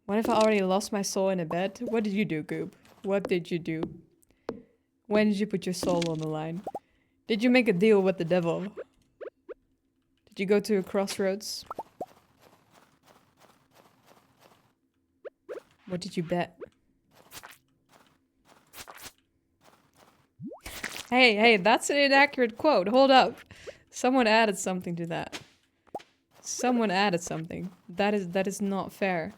What if I already lost my soul in a bed? What did you do, Goob? What did you do? When did you put your soul on the line? Did you make a deal with the devil? Did you go to a crossroads? What did you bet? Hey, that's an inaccurate quote. Hold up. Someone added something to that. Someone added something. That is not fair.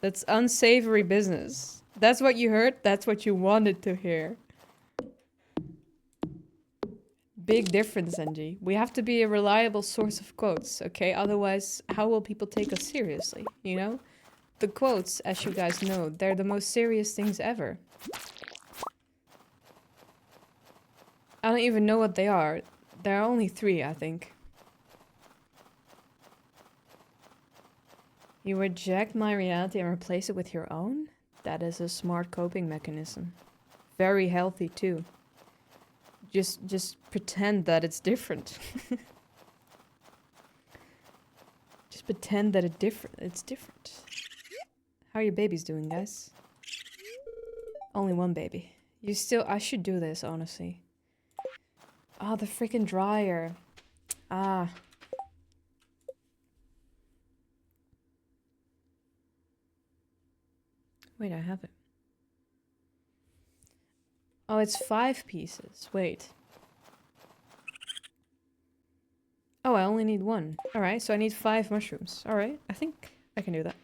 That's unsavory business. That's what you heard. That's what you wanted to hear. Big difference, NG. We have to be a reliable source of quotes, okay? Otherwise, how will people take us seriously, you know? The quotes, as you guys know, they're the most serious things ever. I don't even know what they are. There are only 3, I think. You reject my reality and replace it with your own? That is a smart coping mechanism. Very healthy too. Just pretend that it's different. Just pretend that it's different. How are your babies doing, guys? Only 1 baby. I should do this, honestly. Oh, the freaking dryer. Ah. Wait, I have it. Oh, it's 5 pieces. Wait. Oh, I only need 1. Alright, so I need 5 mushrooms. Alright, I think I can do that.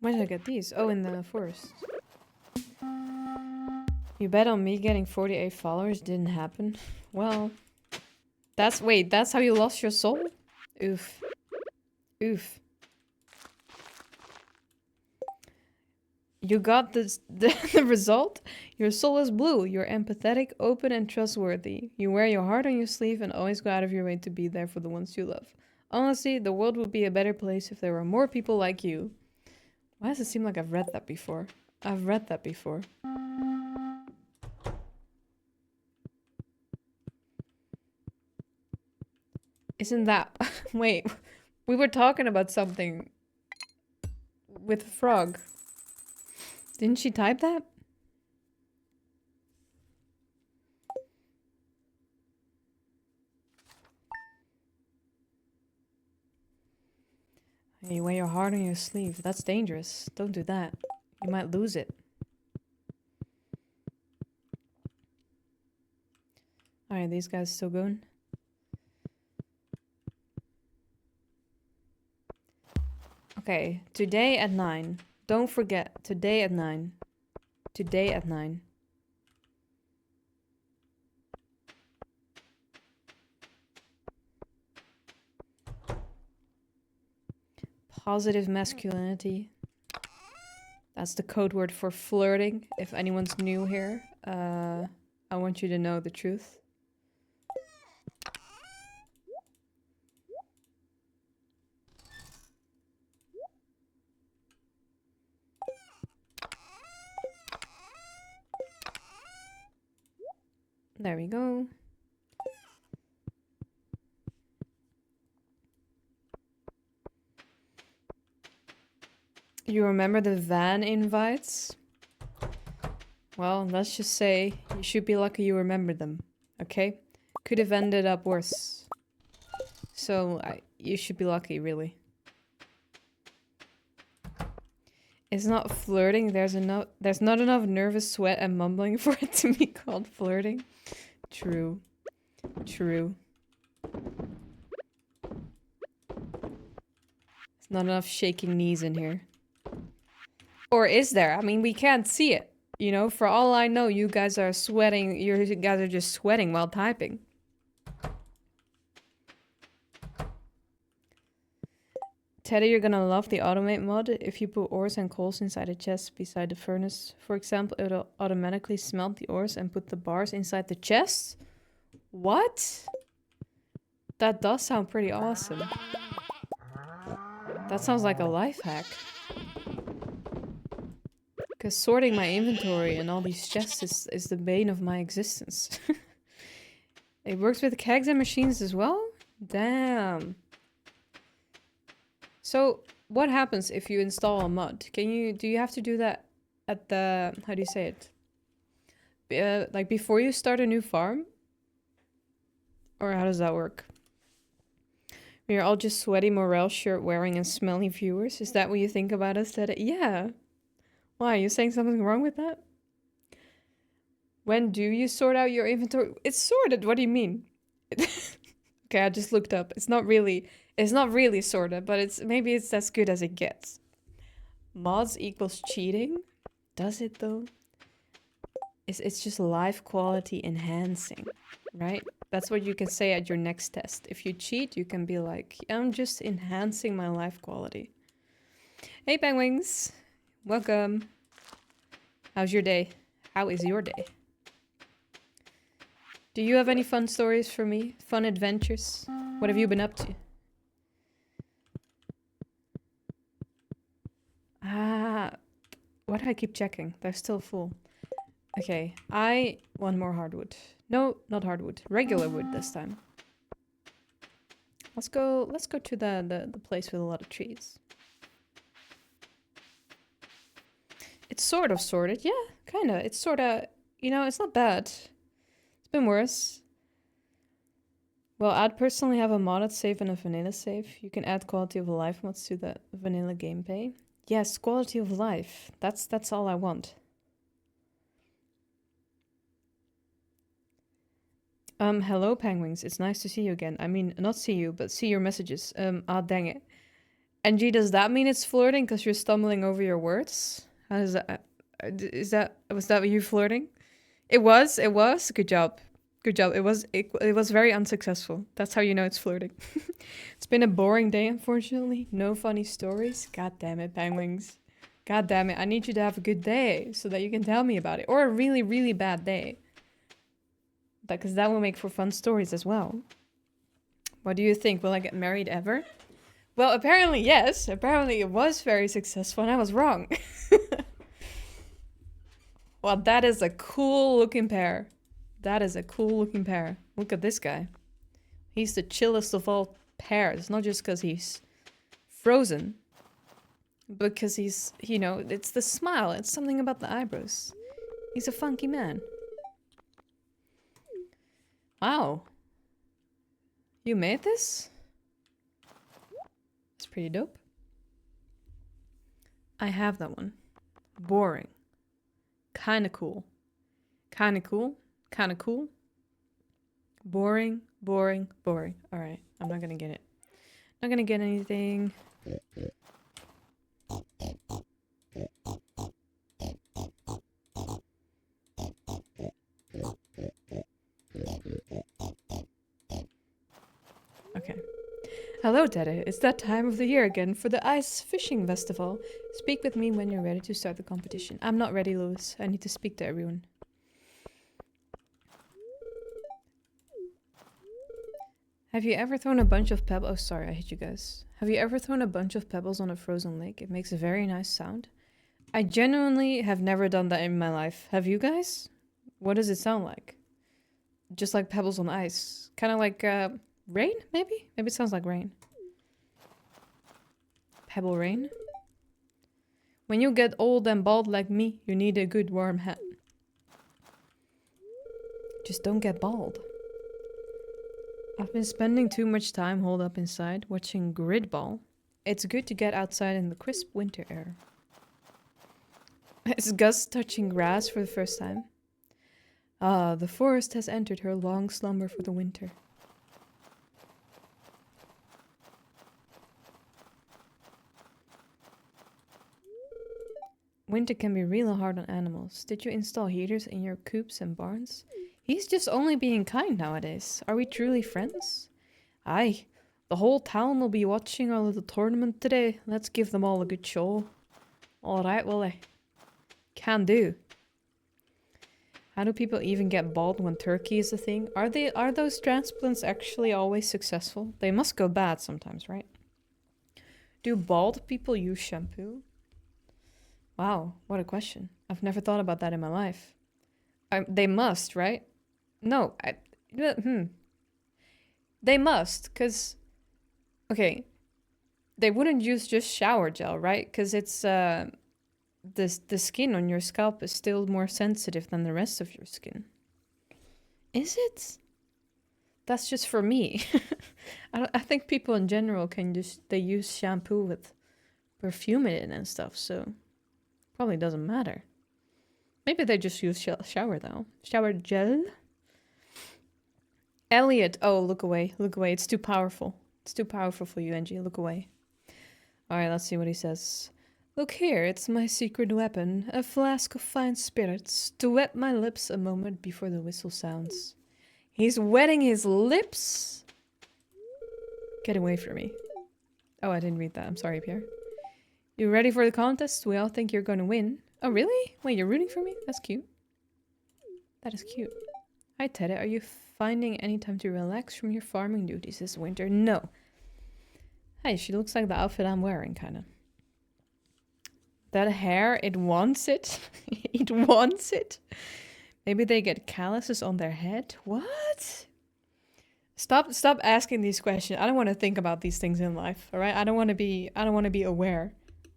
Where did I get these? Oh, in the forest. You bet on me getting 48 followers didn't happen? Well, that's how you lost your soul? Oof. Oof. You got the result? Your soul is blue. You're empathetic, open, and trustworthy. You wear your heart on your sleeve and always go out of your way to be there for the ones you love. Honestly, the world would be a better place if there were more people like you. Why does it seem like I've read that before? I've read that before. Isn't that... Wait, we were talking about something with a frog. Didn't she type that? Hey, you wear your heart on your sleeve. That's dangerous. Don't do that. You might lose it. Alright, these guys still going? Okay, today at 9. Don't forget, today at 9. Today at 9. Positive masculinity. That's the code word for flirting. If anyone's new here, I want you to know the truth. There we go. You remember the van invites? Well, let's just say you should be lucky you remembered them, okay? Could have ended up worse. So, you should be lucky, really. It's not flirting, there's not enough nervous sweat and mumbling for it to be called flirting. True. True. There's not enough shaking knees in here. Or is there? I mean, we can't see it. You know, for all I know, you guys are sweating. You guys are just sweating while typing. Teddy, you're gonna love the automate mod. If you put ores and coals inside a chest beside the furnace, for example, it'll automatically smelt the ores and put the bars inside the chest. What? That does sound pretty awesome. That sounds like a life hack. Because sorting my inventory and all these chests is the bane of my existence. It works with kegs and machines as well? Damn. So, what happens if you install a mod? Do you have to do that at the, how do you say it? Like before you start a new farm? Or how does that work? We're all just sweaty morale shirt wearing and smelly viewers? Is that what you think about us today? Yeah. Why, are you saying something wrong with that? When do you sort out your inventory? It's sorted, what do you mean? Okay, I just looked up. It's not really sorted, but maybe it's as good as it gets. Mods equals cheating? Does it though? It's just life quality enhancing, right? That's what you can say at your next test. If you cheat, you can be like, I'm just enhancing my life quality. Hey penguins, welcome. How's your day? How is your day? Do you have any fun stories for me? Fun adventures? What have you been up to? Why do I keep checking? They're still full. Okay, I want more hardwood. No, not hardwood. Regular wood this time. Let's go to the place with a lot of trees. It's sort of sorted. Yeah, kinda. It's sorta, you know, it's not bad. It's been worse. Well, I'd personally have a modded save and a vanilla save. You can add quality of life mods to the vanilla gameplay. Yes, quality of life. That's all I want. Hello penguins. It's nice to see you again. I mean, not see you, but see your messages. Dang it. NG, does that mean it's flirting because you're stumbling over your words? How does that... was that you flirting? It was. Good job. Good job. It was very unsuccessful. That's how you know it's flirting. It's been a boring day, unfortunately. No funny stories. God damn it, penguins. God damn it. I need you to have a good day so that you can tell me about it. Or a really, really bad day. Because that will make for fun stories as well. What do you think? Will I get married ever? Well, apparently yes. Apparently it was very successful and I was wrong. Well, that is a cool looking pair. That is a cool looking pair. Look at this guy. He's the chillest of all pairs. Not just because he's frozen. But because he's, you know, it's the smile. It's something about the eyebrows. He's a funky man. Wow. You made this? It's pretty dope. I have that one. Boring. Kinda cool. Kinda cool. Kinda cool. Boring, boring, boring. Alright, I'm not gonna get it. Not gonna get anything. Okay. Hello, Teddy. It's that time of the year again for the Ice Fishing Festival. Speak with me when you're ready to start the competition. I'm not ready, Lewis. I need to speak to everyone. Have you ever thrown a bunch of pebbles? Oh, sorry, I hit you guys. Have you ever thrown a bunch of pebbles on a frozen lake? It makes a very nice sound. I genuinely have never done that in my life. Have you guys? What does it sound like? Just like pebbles on ice. Kind of like rain, maybe? Maybe it sounds like rain. Pebble rain? When you get old and bald like me, you need a good warm hat. Just don't get bald. I've been spending too much time holed up inside, watching Gridball. It's good to get outside in the crisp winter air. Is Gus touching grass for the first time? Ah, the forest has entered her long slumber for the winter. Winter can be really hard on animals. Did you install heaters in your coops and barns? He's just only being kind nowadays. Are we truly friends? Aye. The whole town will be watching our little tournament today. Let's give them all a good show. Alright, Willie. Can do. How do people even get bald when turkey is a thing? Are those transplants actually always successful? They must go bad sometimes, right? Do bald people use shampoo? Wow, what a question. I've never thought about that in my life. They must, right? No, They must, because... Okay. They wouldn't use just shower gel, right? Because it's, the skin on your scalp is still more sensitive than the rest of your skin. Is it? That's just for me. I think people in general they use shampoo with perfume in it and stuff, so... Probably doesn't matter. Maybe they just use shower though. Shower gel? Elliot! Oh, look away. Look away. It's too powerful. It's too powerful for you, Angie. Look away. Alright, let's see what he says. Look here, it's my secret weapon. A flask of fine spirits to wet my lips a moment before the whistle sounds. He's wetting his lips? Get away from me. Oh, I didn't read that. I'm sorry, Pierre. You ready for the contest? We all think you're gonna win. Oh, really? Wait, you're rooting for me? That's cute. That is cute. Hi, Teddy. Are you finding any time to relax from your farming duties this winter? No. Hey, she looks like the outfit I'm wearing, kinda. That hair, it wants it. It wants it. Maybe they get calluses on their head? What? Stop asking these questions. I don't want to think about these things in life, all right? I don't want to be aware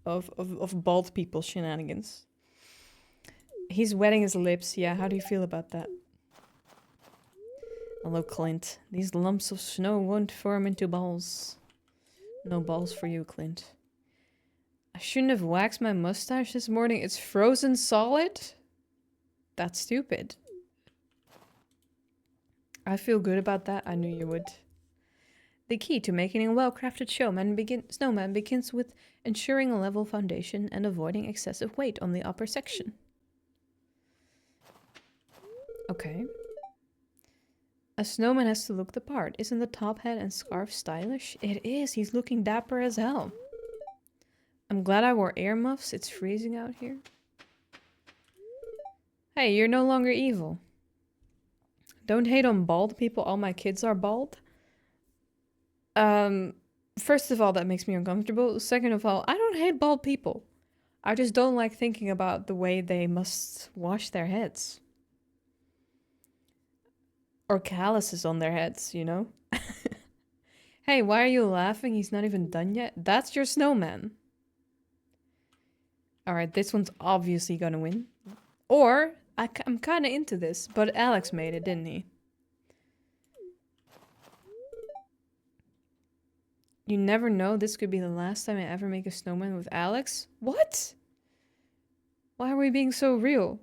of bald people shenanigans. He's wetting his lips. Yeah, how do you feel about that? Hello, Clint. These lumps of snow won't form into balls. No balls for you, Clint. I shouldn't have waxed my mustache this morning. It's frozen solid? That's stupid. I feel good about that. I knew you would. The key to making a well-crafted snowman begins with ensuring a level foundation and avoiding excessive weight on the upper section. Okay. A snowman has to look the part. Isn't the top hat and scarf stylish? It is. He's looking dapper as hell. I'm glad I wore earmuffs. It's freezing out here. Hey, you're no longer evil. Don't hate on bald people. All my kids are bald. First of all, that makes me uncomfortable. Second of all, I don't hate bald people. I just don't like thinking about the way they must wash their heads. Or calluses on their heads, you know? Hey, why are you laughing? He's not even done yet. That's your snowman. Alright, this one's obviously gonna win. Or, I'm kinda into this, but Alex made it, didn't he? You never know, this could be the last time I ever make a snowman with Alex? What? Why are we being so real?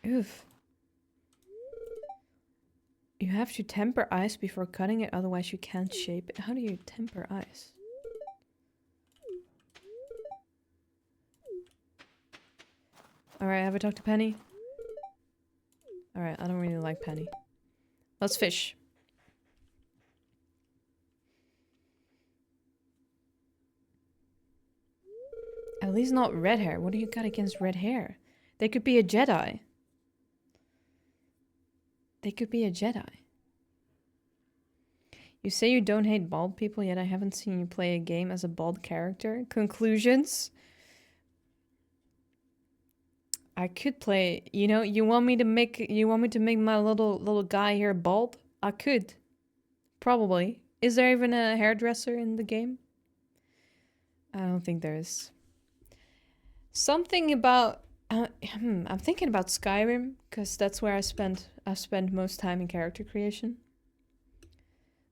Oof. You have to temper ice before cutting it, otherwise you can't shape it. How do you temper ice? Alright, have I talked to Penny? Alright, I don't really like Penny. Let's fish. At least not red hair. What do you got against red hair? They could be a Jedi. They could be a Jedi. You say you don't hate bald people, yet I haven't seen you play a game as a bald character. Conclusions? I could play, you know, you want me to make my little guy here bald? I could. Probably. Is there even a hairdresser in the game? I don't think there is. Something about... I'm thinking about Skyrim, because that's where I've spent most time in character creation.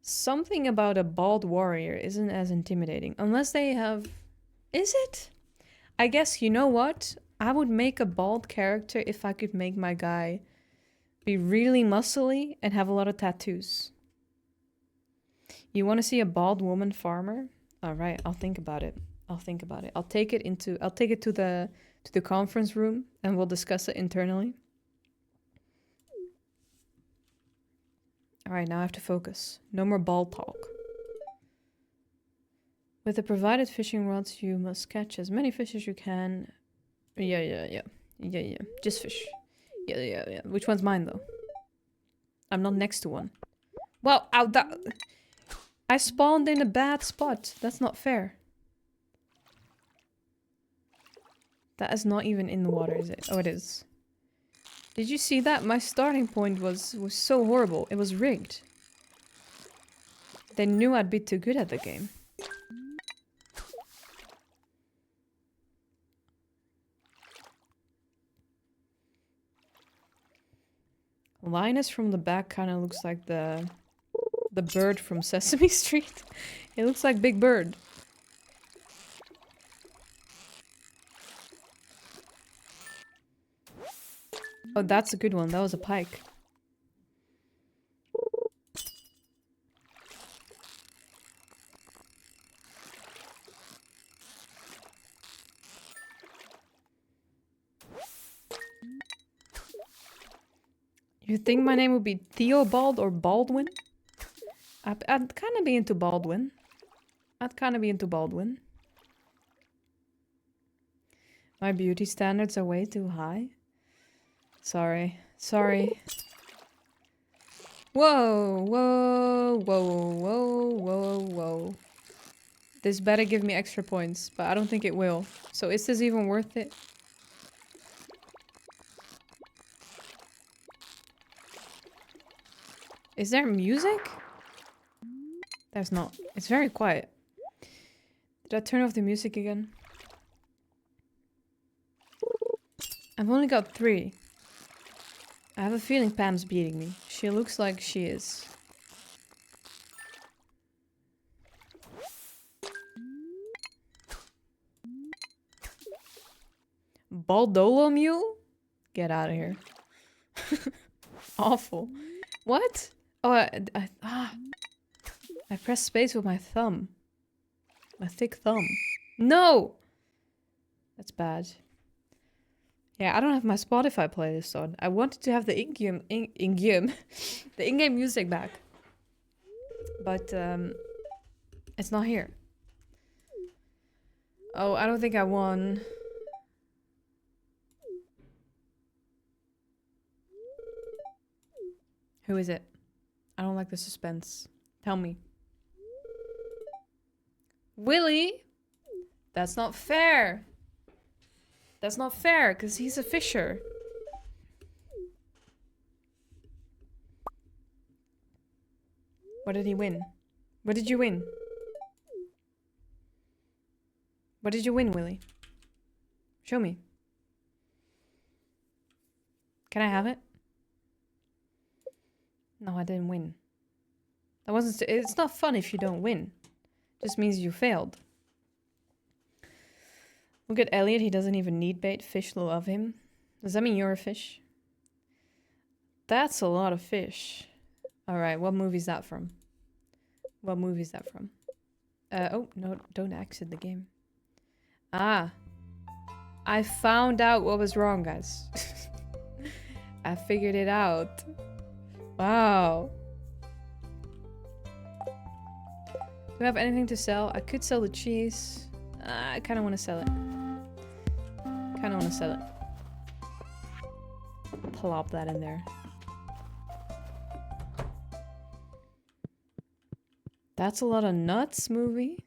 Something about a bald warrior isn't as intimidating. Unless they have... Is it? I guess, you know what? I would make a bald character if I could make my guy be really muscly and have a lot of tattoos. You want to see a bald woman farmer? All right, I'll think about it. I'll think about it. I'll take it to the conference room and we'll discuss it internally. All right, now I have to focus. No more bald talk. With the provided fishing rods, you must catch as many fish as you can. Yeah. Just fish. Yeah. Which one's mine, though? I'm not next to one. Well, I spawned in a bad spot. That's not fair. That is not even in the water, is it? Oh, it is. Did you see that? My starting point was so horrible. It was rigged. They knew I'd be too good at the game. Linus from the back kind of looks like the bird from Sesame Street. It looks like Big Bird. Oh, that's a good one. That was a pike. You think my name would be Theobald or Baldwin? I'd kind of be into Baldwin. My beauty standards are way too high. Sorry. Whoa. This better give me extra points, but I don't think it will. So is this even worth it? Is there music? There's not. It's very quiet. Did I turn off the music again? I've only got 3. I have a feeling Pam's beating me. She looks like she is. Baldolo mule? Get out of here. Awful. What? Oh, I pressed space with my thumb. My thick thumb. No! That's bad. Yeah, I don't have my Spotify playlist on. I wanted to have the in-game music back. But, it's not here. Oh, I don't think I won. Who is it? I don't like the suspense. Tell me. Willy? That's not fair. That's not fair, because he's a fisher. What did he win? What did you win? What did you win, Willy? Show me. Can I have it? No, I didn't win. That wasn't. It's not fun if you don't win. It just means you failed. Look at Elliot. He doesn't even need bait. Fish love him. Does that mean you're a fish? That's a lot of fish. All right. What movie is that from? What movie is that from? Oh, no. Don't exit the game. Ah. I found out what was wrong, guys. I figured it out. Wow. Do we have anything to sell? I could sell the cheese. I kind of want to sell it. Plop that in there. That's a lot of nuts, movie.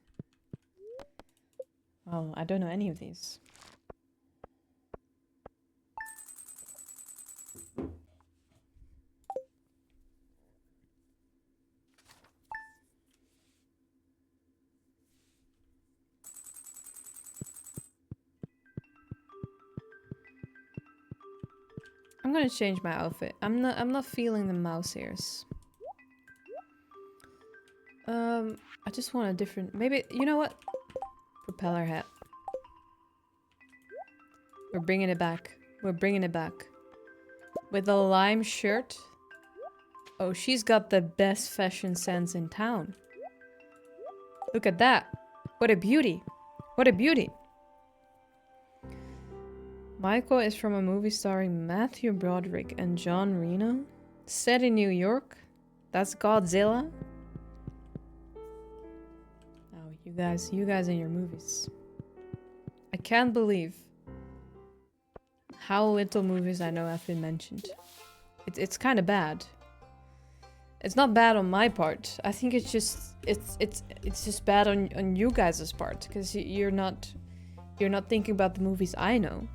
Oh, I don't know any of these. I'm gonna change my outfit. I'm not feeling the mouse ears. I just want a different, maybe, you know what? Propeller hat. We're bringing it back. We're bringing it back. With a lime shirt. Oh, she's got the best fashion sense in town. Look at that. What a beauty. What a beauty. Michael is from a movie starring Matthew Broderick and John Reno. Set in New York. That's Godzilla. Oh, you guys and your movies. I can't believe how little movies I know have been mentioned. It's kind of bad. It's not bad on my part. I think it's just bad on you guys' part, because you're not thinking about the movies I know.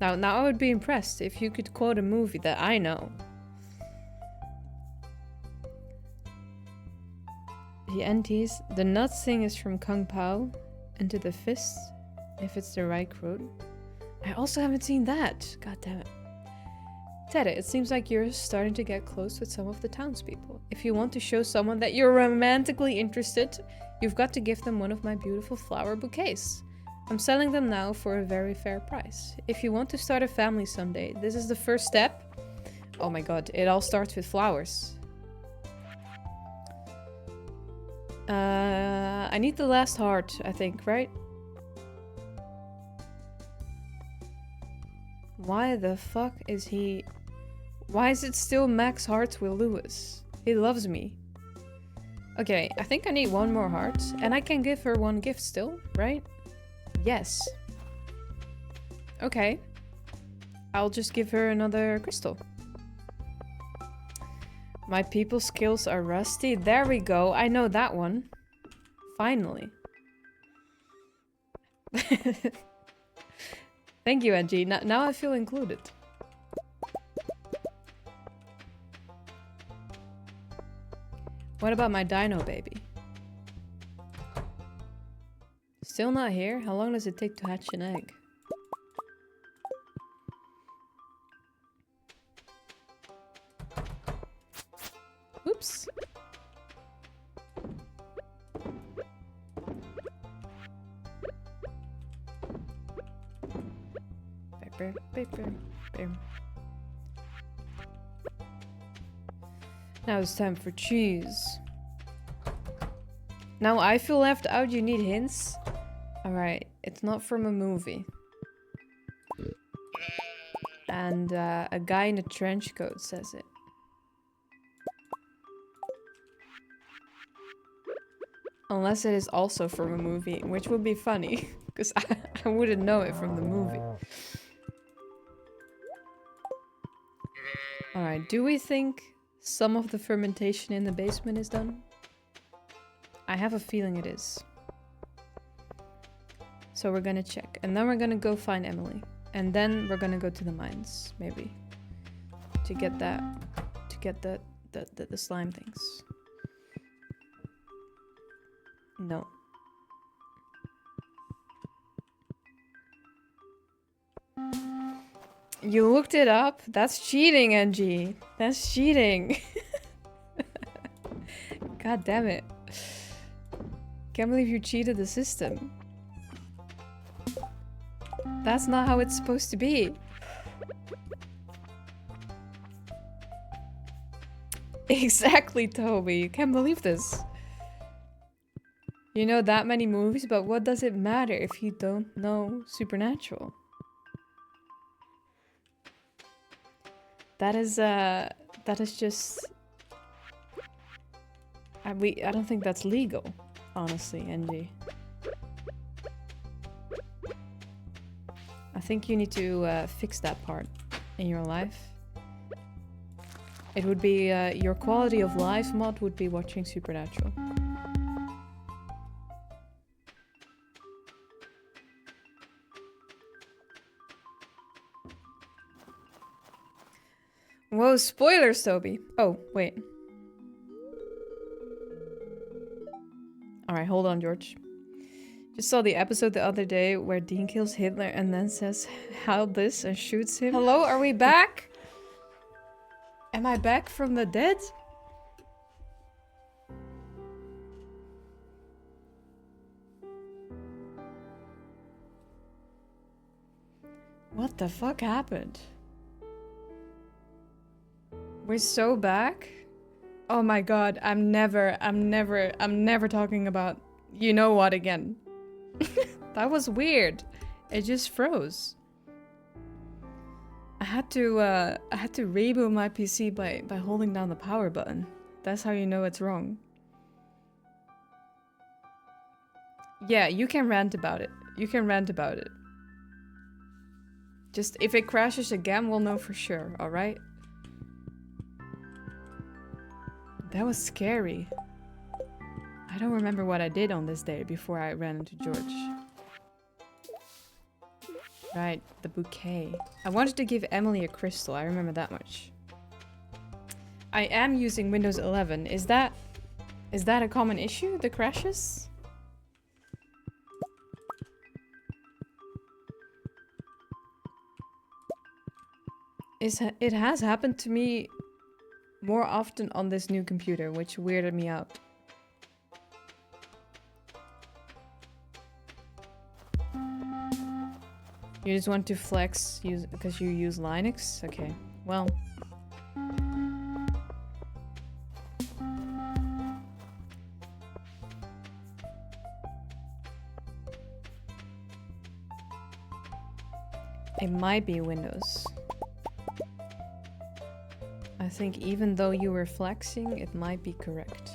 Now I would be impressed if you could quote a movie that I know. The NTs. The nuts thing is from Kung Pao. Into the Fist, if it's the right quote. I also haven't seen that. God damn it. Ted, it seems like you're starting to get close with some of the townspeople. If you want to show someone that you're romantically interested, you've got to give them one of my beautiful flower bouquets. I'm selling them now for a very fair price. If you want to start a family someday, this is the first step. Oh my god, it all starts with flowers. I need the last heart, I think, right? Why the fuck is he... Why is it still max hearts with Lewis? He loves me. Okay, I think I need one more heart. And I can give her one gift still, right? Yes. Okay. I'll just give her another crystal. My people skills are rusty. There we go. I know that one. Finally. Thank you, Angie. Now I feel included. What about my dino baby? Still not here? How long does it take to hatch an egg? Oops. Now it's time for cheese. Now I feel left out, you need hints? Alright, it's not from a movie. And a guy in a trench coat says it. Unless it is also from a movie, which would be funny. Because I wouldn't know it from the movie. Alright, do we think some of the fermentation in the basement is done? I have a feeling it is. So we're gonna check. And then we're gonna go find Emily. And then we're gonna go to the mines, maybe. To get that... To get the slime things. No. You looked it up? That's cheating, Angie. That's cheating. God damn it. Can't believe you cheated the system. That's not how it's supposed to be. Exactly, Toby. You can't believe this. You know that many movies, but what does it matter if you don't know Supernatural? That is just... I don't think that's legal, honestly, Angie. I think you need to fix that part in your life. It would be, your quality of life mod would be watching Supernatural. Whoa, spoilers, Toby. Oh, wait. Alright, hold on, George. Just saw the episode the other day where Dean kills Hitler and then says, "How this?" and shoots him. Hello, are we back? Am I back from the dead? What the fuck happened? We're so back? Oh my god, I'm never talking about you know what again. That was weird. It just froze. I had to reboot my PC by holding down the power button. That's how you know it's wrong. Yeah, you can rant about it. You can rant about it. Just if it crashes again, we'll know for sure, alright? That was scary. I don't remember what I did on this day before I ran into George. Right, the bouquet. I wanted to give Emily a crystal, I remember that much. I am using Windows 11. Is that a common issue, the crashes? It has happened to me more often on this new computer, which weirded me out. You just want to flex because you use Linux? Okay, well. It might be Windows. I think even though you were flexing, it might be correct.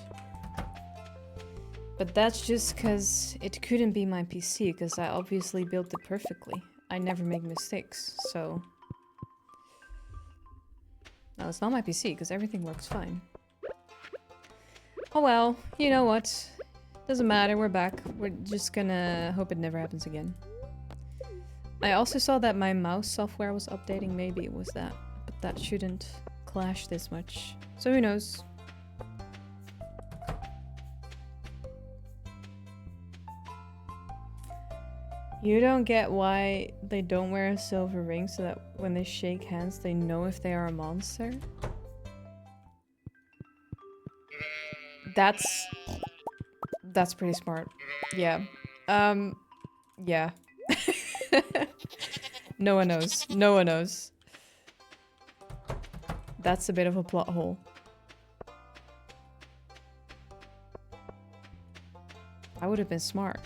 But that's just because it couldn't be my PC, because I obviously built it perfectly. I never make mistakes, so... No, it's not my PC, because everything works fine. Oh well, you know what? Doesn't matter, we're back. We're just gonna hope it never happens again. I also saw that my mouse software was updating, maybe it was that. But that shouldn't clash this much. So who knows? You don't get why they don't wear a silver ring so that when they shake hands they know if they are a monster? That's pretty smart. Yeah. Yeah. No one knows. No one knows. That's a bit of a plot hole. I would have been smart.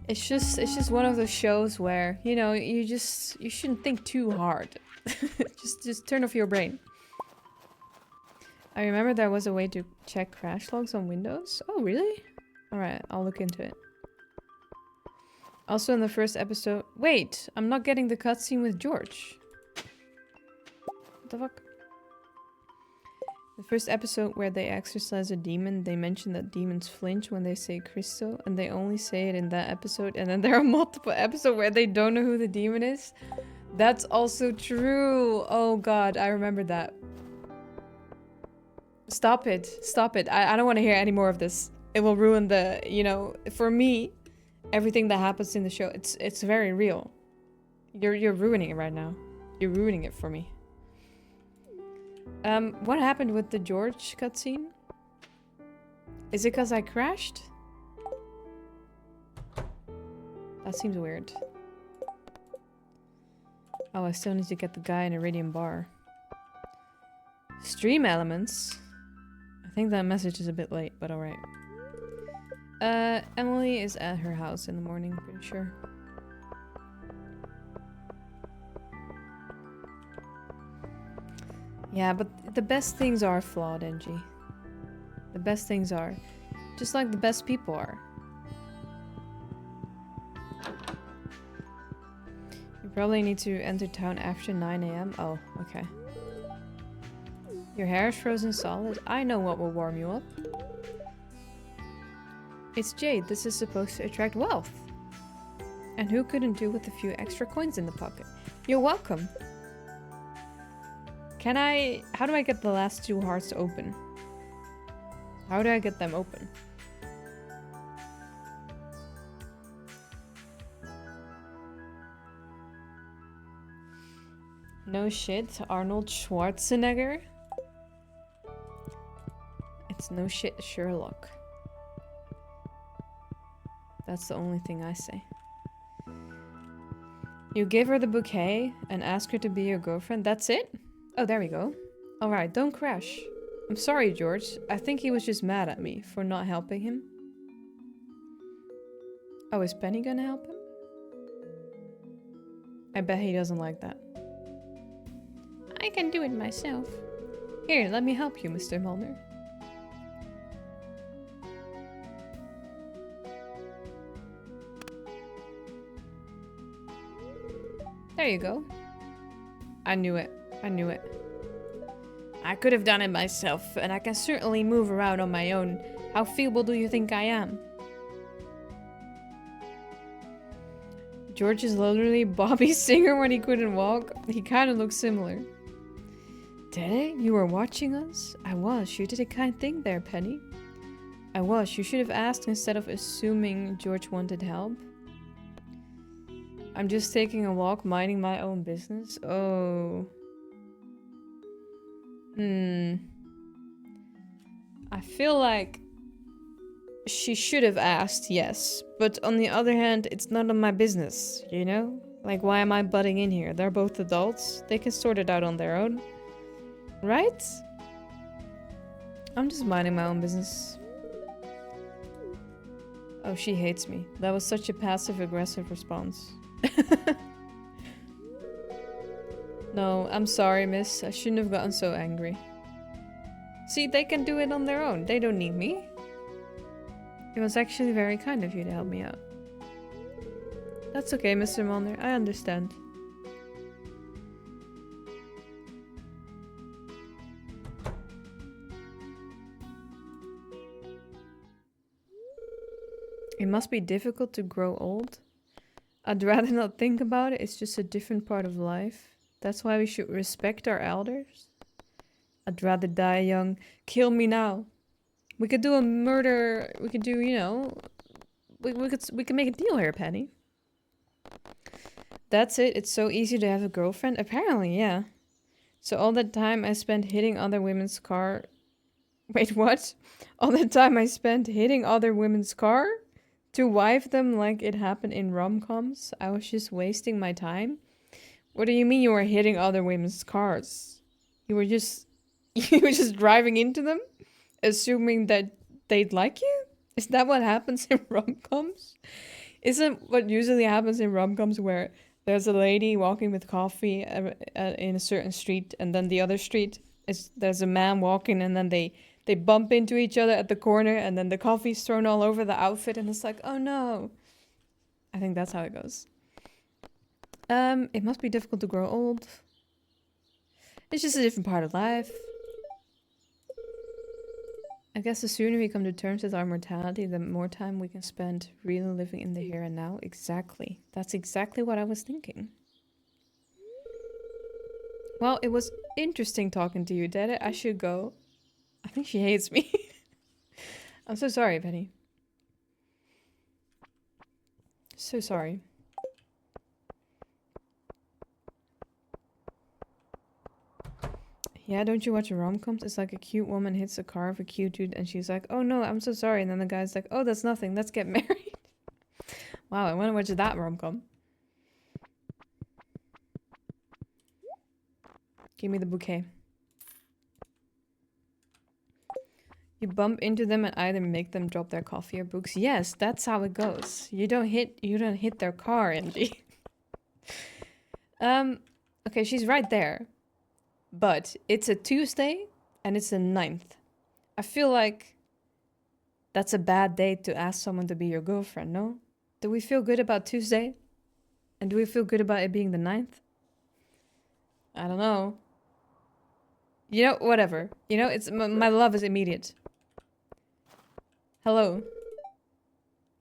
It's just one of those shows where, you know, you shouldn't think too hard. just turn off your brain. I remember there was a way to check crash logs on Windows. Oh, really? Alright, I'll look into it. Also in the first episode... Wait! I'm not getting the cutscene with George. What the fuck? The first episode where they exorcise a demon, they mention that demons flinch when they say Christo, and they only say it in that episode, and then there are multiple episodes where they don't know who the demon is. That's also true! Oh god, I remember that. Stop it. Stop it. I don't want to hear any more of this. It will ruin the, you know, for me, everything that happens in the show, it's very real. You're ruining it right now. You're ruining it for me. What happened with the George cutscene? Is it because I crashed? That seems weird. Oh, I still need to get the guy in Iridium Bar. Stream elements? I think that message is a bit late, but alright. Emily is at her house in the morning, pretty sure. Yeah, but the best things are flawed, NG. The best things are. Just like the best people are. You probably need to enter town after 9 AM. Oh, okay. Your hair is frozen solid. I know what will warm you up. It's jade. This is supposed to attract wealth. And who couldn't do with a few extra coins in the pocket? You're welcome. How do I get the last 2 hearts open? How do I get them open? No shit, Arnold Schwarzenegger? It's no shit, Sherlock. That's the only thing I say. You give her the bouquet and ask her to be your girlfriend? That's it? Oh, there we go. Alright, don't crash. I'm sorry, George. I think he was just mad at me for not helping him. Oh, is Penny gonna help him? I bet he doesn't like that. I can do it myself. Here, let me help you, Mr. Mulder. There you go. I knew it. I knew it. I could have done it myself, and I can certainly move around on my own. How feeble do you think I am? George is literally Bobby Singer when he couldn't walk. He kind of looks similar. Did it? You were watching us? I was. You did a kind thing there, Penny. I was. You should have asked instead of assuming George wanted help. I'm just taking a walk, minding my own business. Oh. I feel like she should have asked, yes. But on the other hand, it's none of my business, you know? Like, why am I butting in here? They're both adults. They can sort it out on their own. Right? I'm just minding my own business. Oh, she hates me. That was such a passive-aggressive response. No, I'm sorry, miss. I shouldn't have gotten so angry. See, they can do it on their own. They don't need me. It was actually very kind of you to help me out. That's okay, Mr. Mulder. I understand. It must be difficult to grow old. I'd rather not think about it. It's just a different part of life. That's why we should respect our elders. I'd rather die young. Kill me now. We could do a murder. We could do, you know, we could make a deal here, Penny. That's it. It's so easy to have a girlfriend. Apparently, yeah. So all that time I spent hitting other women's car. Wait, what? All the time I spent hitting other women's car to wife them like it happened in rom-coms. I was just wasting my time. What do you mean you were hitting other women's cars? You were just driving into them, assuming that they'd like you? Is that what happens in rom-coms? Isn't what usually happens in rom-coms where there's a lady walking with coffee in a certain street, and then the other street there's a man walking, and then they bump into each other at the corner, and then the coffee's thrown all over the outfit, and it's like, oh no. I think that's how it goes. It must be difficult to grow old. It's just a different part of life. I guess the sooner we come to terms with our mortality, the more time we can spend really living in the here and now. Exactly. That's exactly what I was thinking. Well, it was interesting talking to you, Dede. I should go. I think she hates me. I'm so sorry, Penny. So sorry. Yeah, don't you watch rom-coms? It's like a cute woman hits a car of a cute dude and she's like, oh no, I'm so sorry. And then the guy's like, oh, that's nothing. Let's get married. Wow, I want to watch that rom-com. Give me the bouquet. You bump into them and either make them drop their coffee or books. Yes, that's how it goes. You don't hit their car, Angie. Okay, she's right there. But it's a Tuesday and it's the 9th. I feel like that's a bad day to ask someone to be your girlfriend, no? Do we feel good about Tuesday? And do we feel good about it being the 9th? I don't know. You know, whatever. You know, it's my love is immediate. Hello.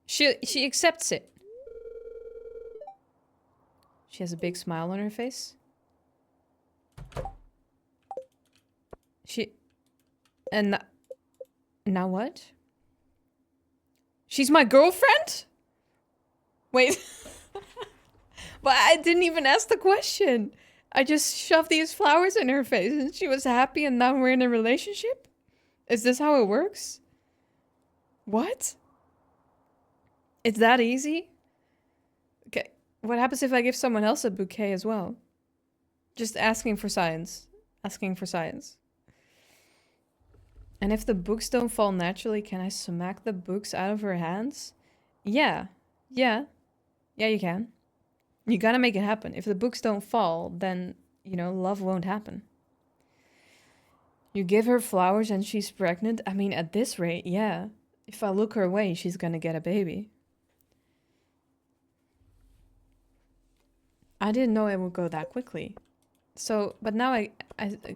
She accepts it. She has a big smile on her face. And now what? She's my girlfriend? Wait. But I didn't even ask the question. I just shoved these flowers in her face and she was happy and now we're in a relationship? Is this how it works? What? It's that easy? Okay, what happens if I give someone else a bouquet as well? Just asking for science. Asking for science. And if the books don't fall naturally, can I smack the books out of her hands? Yeah. Yeah. Yeah, you can. You gotta make it happen. If the books don't fall, then, you know, love won't happen. You give her flowers and she's pregnant? I mean, at this rate, yeah. If I look her way, she's gonna get a baby. I didn't know it would go that quickly. So, but now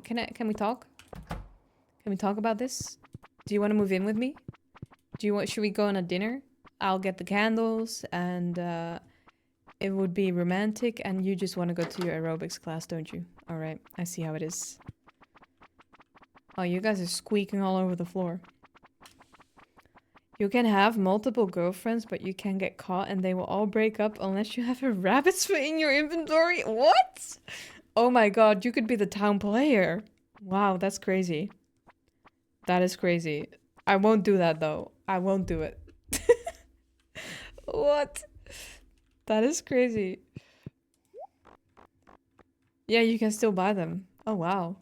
can we talk? Can we talk about this? Do you want to move in with me? Should we go on a dinner? I'll get the candles and it would be romantic and you just want to go to your aerobics class, don't you? All right, I see how it is. Oh, you guys are squeaking all over the floor. You can have multiple girlfriends, but you can get caught and they will all break up unless you have a rabbit's foot in your inventory. What? Oh my god, you could be the town player. Wow, that's crazy. That is crazy. I won't do that though. I won't do it. What? That is crazy. Yeah, you can still buy them. Oh wow.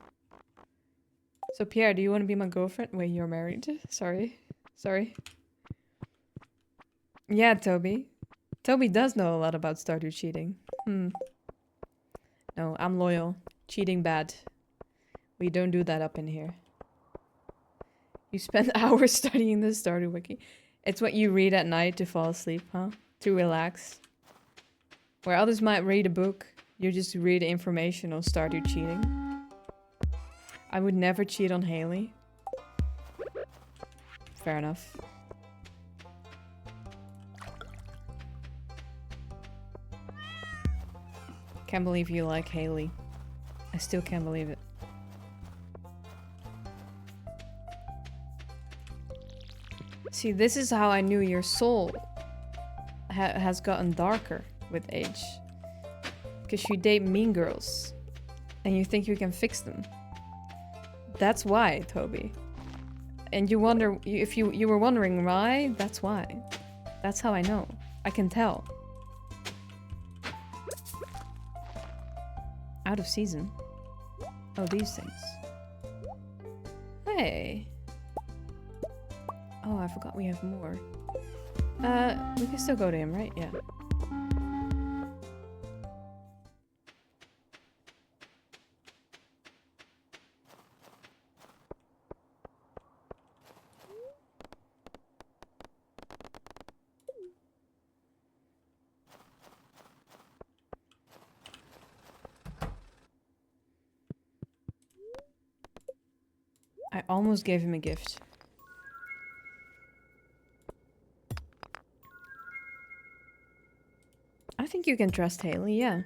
So Pierre, do you want to be my girlfriend? Wait, you're married? Sorry. Sorry. Yeah, Toby. Toby does know a lot about Stardew cheating. No, I'm loyal. Cheating bad. We don't do that up in here. You spend hours studying the Stardew wiki. It's what you read at night to fall asleep, huh? To relax. Where others might read a book, you just read information on Stardew cheating. I would never cheat on Haley. Fair enough. Can't believe you like Haley. I still can't believe it. See, this is how I knew your soul has gotten darker with age. Because you date mean girls. And you think you can fix them. That's why, Toby. And you wonder, if you were wondering why, that's why. That's how I know. I can tell. Out of season. Oh, these things. Hey. Oh, I forgot we have more. We can still go to him, right? Yeah. I almost gave him a gift. I think you can trust Haley, yeah.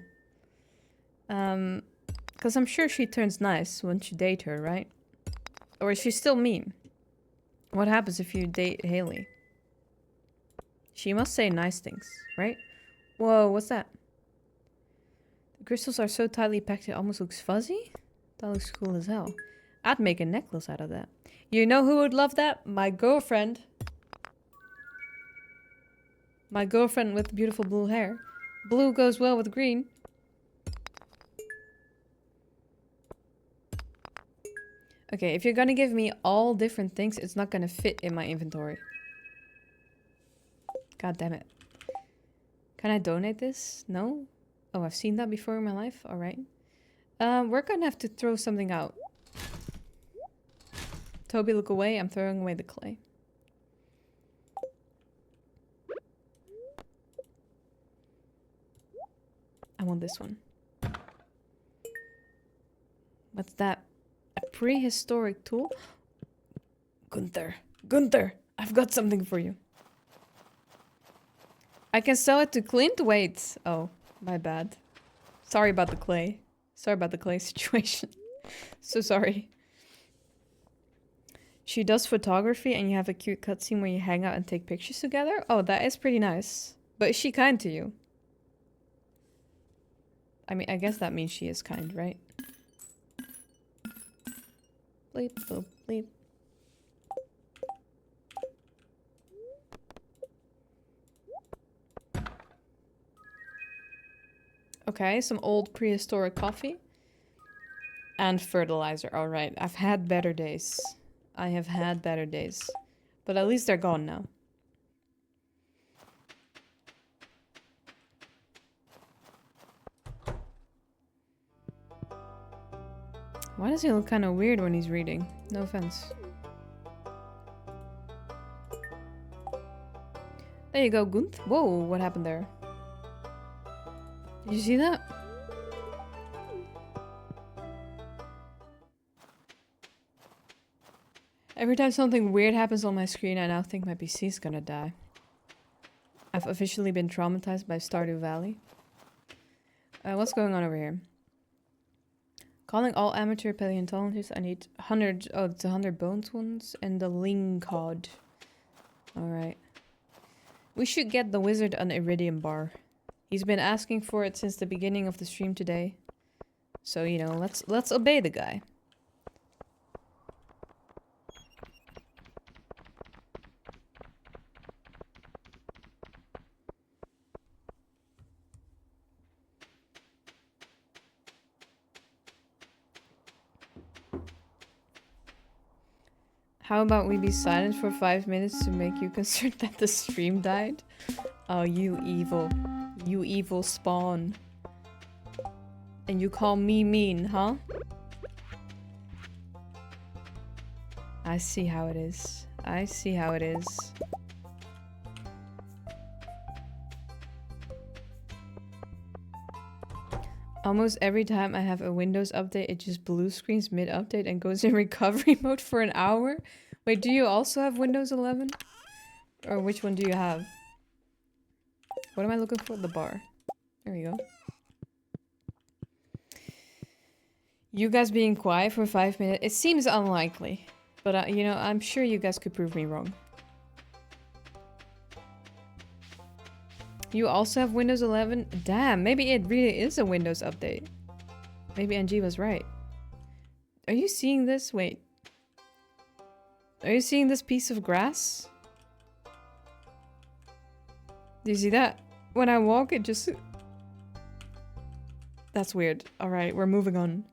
Because I'm sure she turns nice once you date her, right? Or is she still mean? What happens if you date Haley? She must say nice things, right? Whoa, what's that? The crystals are so tightly packed it almost looks fuzzy? That looks cool as hell. I'd make a necklace out of that. You know who would love that? My girlfriend. My girlfriend with beautiful blue hair. Blue goes well with green. Okay, if you're gonna give me all different things, it's not gonna fit in my inventory. God damn it. Can I donate this? No? Oh, I've seen that before in my life? Alright. We're gonna have to throw something out. Toby, look away. I'm throwing away the clay. I want this one. What's that? A prehistoric tool? Gunther. Gunther! I've got something for you. I can sell it to Clint? Wait. Oh, my bad. Sorry about the clay. Sorry about the clay situation. So sorry. She does photography and you have a cute cutscene where you hang out and take pictures together? Oh, that is pretty nice. But is she kind to you? I mean, I guess that means she is kind, right? Bleep, boop, bleep. Okay, some old prehistoric coffee. And fertilizer. Alright, I've had better days. I have had better days. But at least they're gone now. Why does he look kind of weird when he's reading? No offense. There you go, Gunt. Whoa, what happened there? Did you see that? Every time something weird happens on my screen, I now think my PC's gonna die. I've officially been traumatized by Stardew Valley. What's going on over here? Calling all amateur paleontologists. I need 100... Oh, it's 100 bones ones and the ling cod. Alright. We should get the wizard an iridium bar. He's been asking for it since the beginning of the stream today. So, you know, let's obey the guy. How about we be silent for 5 minutes to make you concerned that the stream died? Oh, you evil spawn. And you call me mean, huh? I see how it is. I see how it is. Almost every time I have a Windows update, it just blue screens mid-update and goes in recovery mode for an hour. Wait, do you also have Windows 11? Or which one do you have? What am I looking for? The bar. There we go. You guys being quiet for 5 minutes. It seems unlikely. But, you know, I'm sure you guys could prove me wrong. You also have Windows 11? Damn, maybe it really is a Windows update. Maybe NG was right. Are you seeing this? Wait. Are you seeing this piece of grass? Do you see that? When I walk, it just... That's weird. Alright, we're moving on.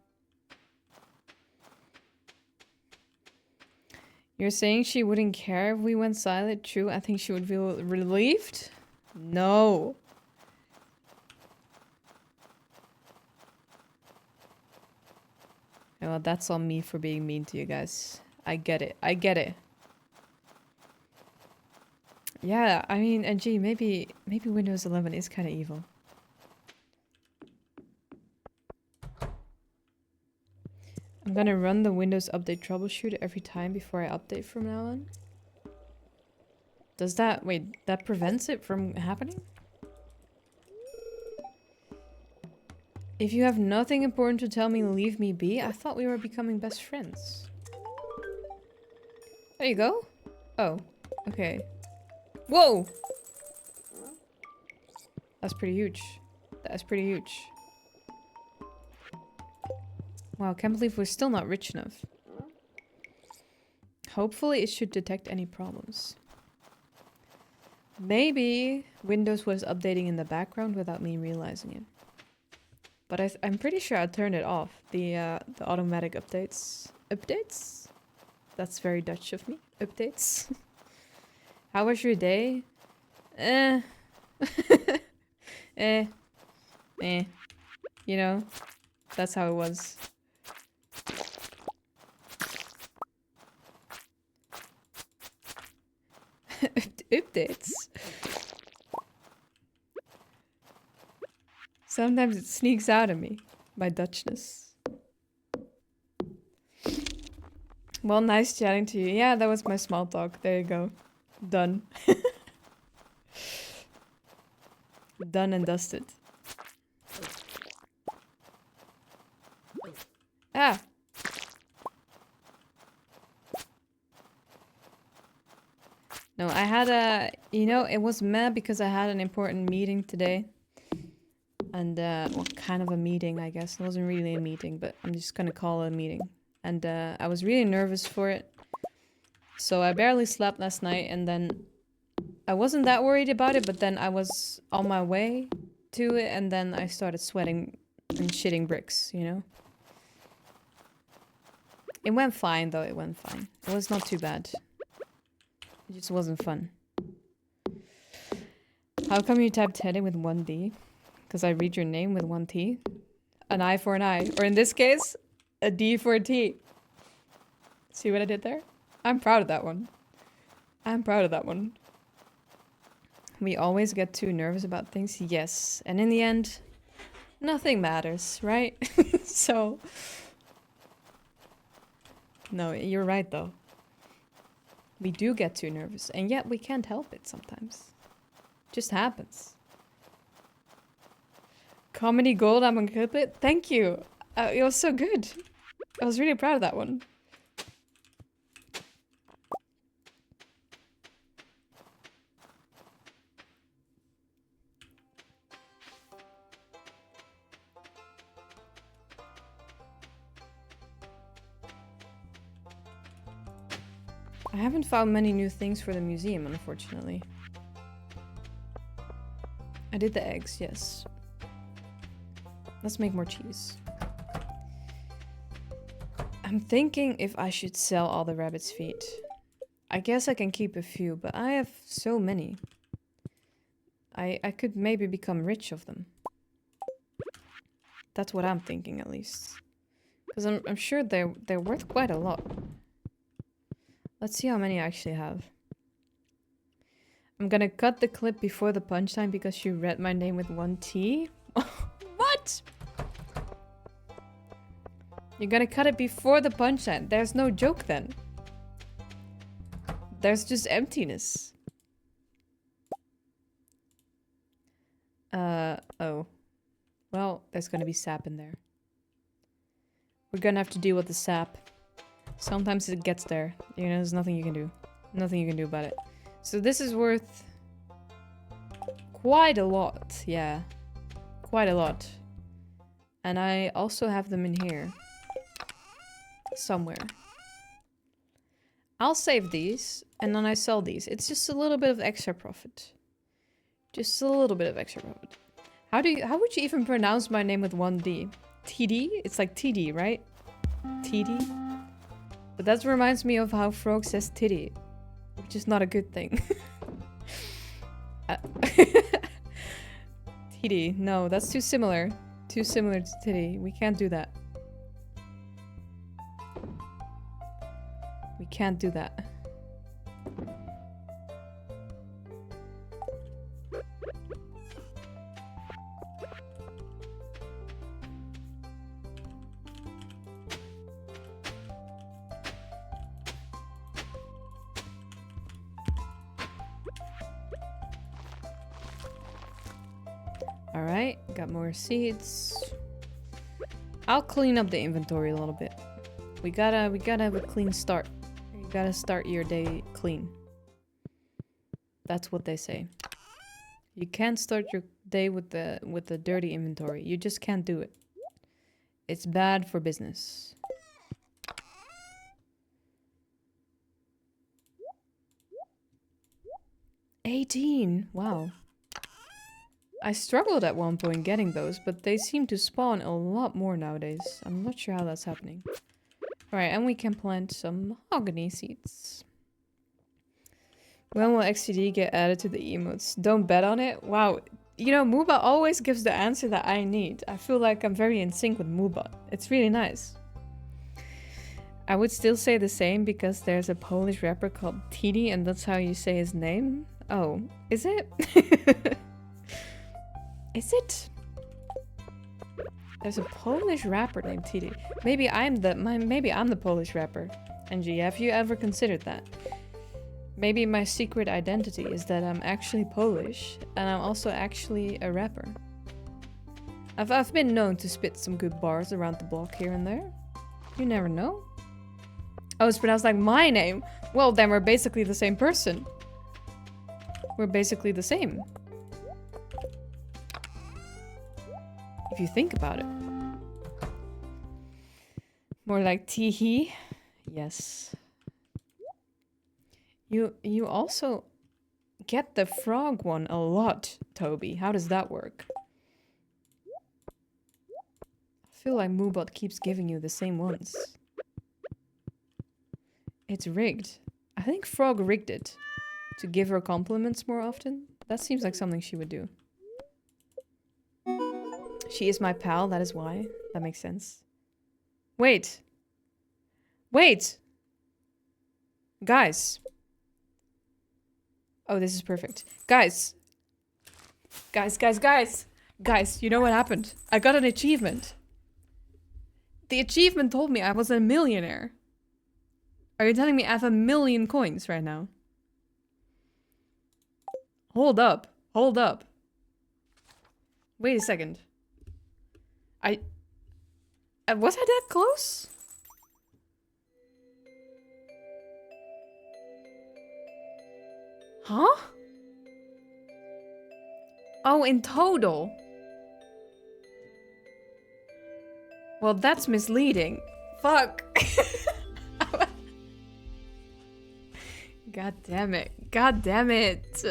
You're saying she wouldn't care if we went silent? True, I think she would feel relieved. No. Well, that's on me for being mean to you guys. I get it. I get it. Yeah, I mean, and gee, maybe Windows 11 is kind of evil. I'm gonna run the Windows Update troubleshooter every time before I update from now on. Does that... Wait, that prevents it from happening? If you have nothing important to tell me, leave me be. I thought we were becoming best friends. There you go. Oh, okay. Whoa! That's pretty huge. That's pretty huge. Wow, can't believe we're still not rich enough. Hopefully it should detect any problems. Maybe Windows was updating in the background without me realizing it. But I'm pretty sure I turned it off. The automatic updates. Updates? That's very Dutch of me. Updates. How was your day? Eh. Eh. Eh. You know, that's how it was. Updates. Sometimes it sneaks out of me, my Dutchness. Well, nice chatting to you. Yeah, that was my small talk. There you go. Done. Done and dusted. Ah! No, I had a... You know, it was mad because I had an important meeting today. And, well, kind of a meeting, I guess. It wasn't really a meeting, but I'm just gonna call it a meeting. And, I was really nervous for it. So I barely slept last night, and then I wasn't that worried about it, but then I was on my way to it, and then I started sweating and shitting bricks, you know? It went fine, though. It went fine. It was not too bad. It just wasn't fun. How come you typed Teddy with one D? Because I read your name with one T? An I for an I. Or in this case, a D for a T. See what I did there? I'm proud of that one. I'm proud of that one. We always get too nervous about things. Yes. And in the end, nothing matters, right? So... No, you're right, though. We do get too nervous, and yet we can't help it sometimes. Just happens. Comedy gold, I'm gonna clip it. Thank you. It was so good. I was really proud of that one. I haven't found many new things for the museum, unfortunately. I did the eggs, yes. Let's make more cheese. I'm thinking if I should sell all the rabbit's feet. I guess I can keep a few, but I have so many. I could maybe become rich of them. That's what I'm thinking, at least. Because I'm sure they're worth quite a lot. Let's see how many I actually have. I'm gonna cut the clip before the punchline because you read my name with one T. What? You're gonna cut it before the punchline. There's no joke then. There's just emptiness. Oh. Well, there's gonna be sap in there. We're gonna have to deal with the sap. Sometimes it gets there. You know, there's nothing you can do. Nothing you can do about it. So this is worth quite a lot. Yeah. Quite a lot. And I also have them in here. Somewhere. I'll save these and then I sell these. It's just a little bit of extra profit. Just a little bit of extra profit. How would you even pronounce my name with one D? TD? It's like TD, right? TD? But that reminds me of how Frog says titty, which is not a good thing. Titty, no, that's too similar. Too similar to titty. We can't do that. We can't do that. Alright, got more seeds. I'll clean up the inventory a little bit. We gotta have a clean start. You gotta start your day clean. That's what they say. You can't start your day with the dirty inventory. You just can't do it. It's bad for business. $18. Wow. I struggled at one point getting those, but they seem to spawn a lot more nowadays. I'm not sure how that's happening. Alright, and we can plant some mahogany seeds. When will XTD get added to the emotes? Don't bet on it? Wow. You know, Mooba always gives the answer that I need. I feel like I'm very in sync with Mooba. It's really nice. I would still say the same because there's a Polish rapper called TD and that's how you say his name. Oh, is it? Is it? There's a Polish rapper named TD. Maybe I'm the Polish rapper. NG, have you ever considered that? Maybe my secret identity is that I'm actually Polish and I'm also actually a rapper. I've been known to spit some good bars around the block here and there. You never know. Oh, it's pronounced like my name. Well, then we're basically the same person. We're basically the same. if you think about it. More like tee-hee. Yes. You also get the frog one a lot, Toby. How does that work? I feel like Moobot keeps giving you the same ones. It's rigged. I think Frog rigged it to give her compliments more often. That seems like something she would do. She is my pal, that is why. That makes sense. Wait. Wait! Guys. Oh, this is perfect. Guys. Guys, you know what happened? I got an achievement. The achievement told me I was a millionaire. Are you telling me I have 1,000,000 coins right now? Hold up. Hold up. Wait a second. Was I that close? Huh? Oh, in total? Well, that's misleading. Fuck. God damn it. God damn it.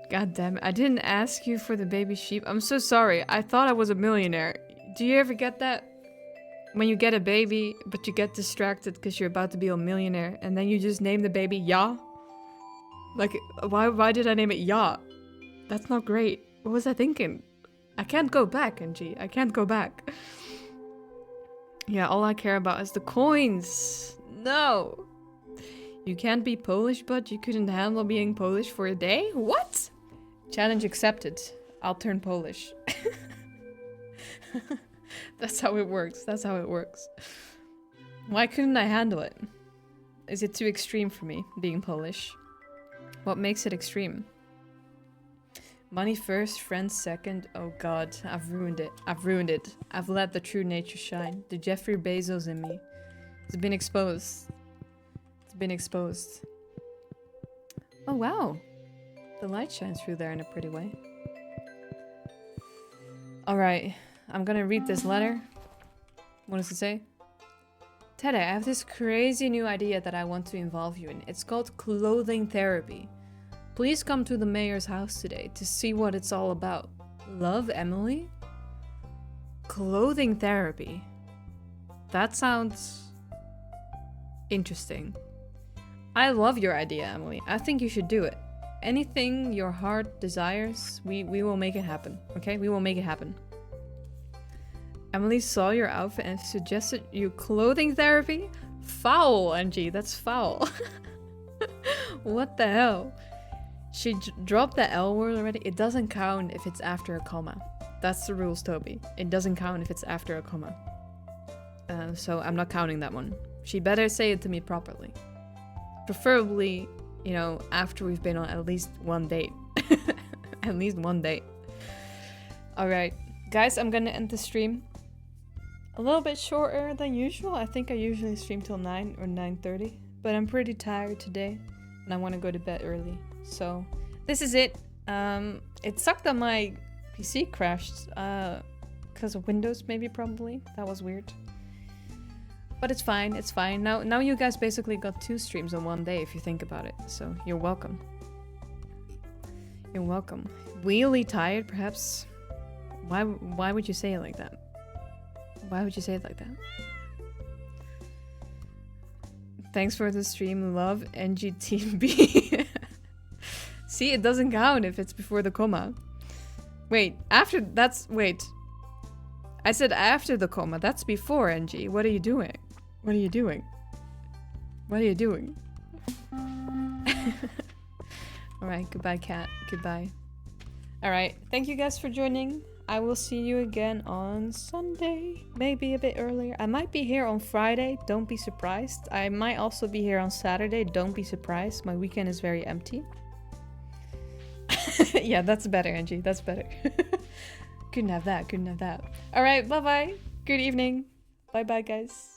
God damn it. I didn't ask you for the baby sheep. I'm so sorry. I thought I was a millionaire. Do you ever get that? When you get a baby, but you get distracted because you're about to be a millionaire, and then you just name the baby Ya? Like, why did I name it Ya? That's not great. What was I thinking? I can't go back, NG. I can't go back. Yeah, all I care about is the coins. No. You can't be Polish, but you couldn't handle being Polish for a day? What? Challenge accepted. I'll turn Polish. That's how it works. That's how it works. Why couldn't I handle it? Is it too extreme for me, being Polish? What makes it extreme? Money first, friends second. Oh god, I've ruined it. I've ruined it. I've let the true nature shine. The Jeffrey Bezos in me. It's been exposed. It's been exposed. Oh wow. The light shines through there in a pretty way. Alright, I'm gonna read this letter. What does it say? Teddy, I have this crazy new idea that I want to involve you in. It's called clothing therapy. Please come to the mayor's house today to see what it's all about. Love, Emily? Clothing therapy. That sounds interesting. I love your idea, Emily. I think you should do it. Anything your heart desires, we will make it happen. Okay? We will make it happen. Emily saw your outfit and suggested you clothing therapy? Foul, NG. That's foul. What the hell? She dropped the L word already. It doesn't count if it's after a comma. That's the rules, Toby. It doesn't count if it's after a comma. So I'm not counting that one. She better say it to me properly. Preferably, you know, after we've been on at least one date. At least one date. Alright. Guys, I'm gonna end the stream. A little bit shorter than usual. I think I usually stream till 9 or 9:30. But I'm pretty tired today. And I want to go to bed early. So, this is it. It sucked that my PC crashed. Because of Windows, maybe, probably. That was weird. But it's fine, it's fine. Now you guys basically got 2 streams in one day, if you think about it. So, you're welcome. You're welcome. Really tired, perhaps? Why would you say it like that? Why would you say it like that? Thanks for the stream, love, NGTB. See, it doesn't count if it's before the comma. Wait, after, wait. I said after the comma, that's before NG. What are you doing? What are you doing? What are you doing? Alright, goodbye, cat. Goodbye. Alright, thank you guys for joining. I will see you again on Sunday, maybe a bit earlier. I might be here on Friday, don't be surprised. I might also be here on Saturday, don't be surprised. My weekend is very empty. Yeah, that's better, Angie, that's better. Couldn't have that, couldn't have that. Alright, bye-bye. Good evening. Bye-bye, guys.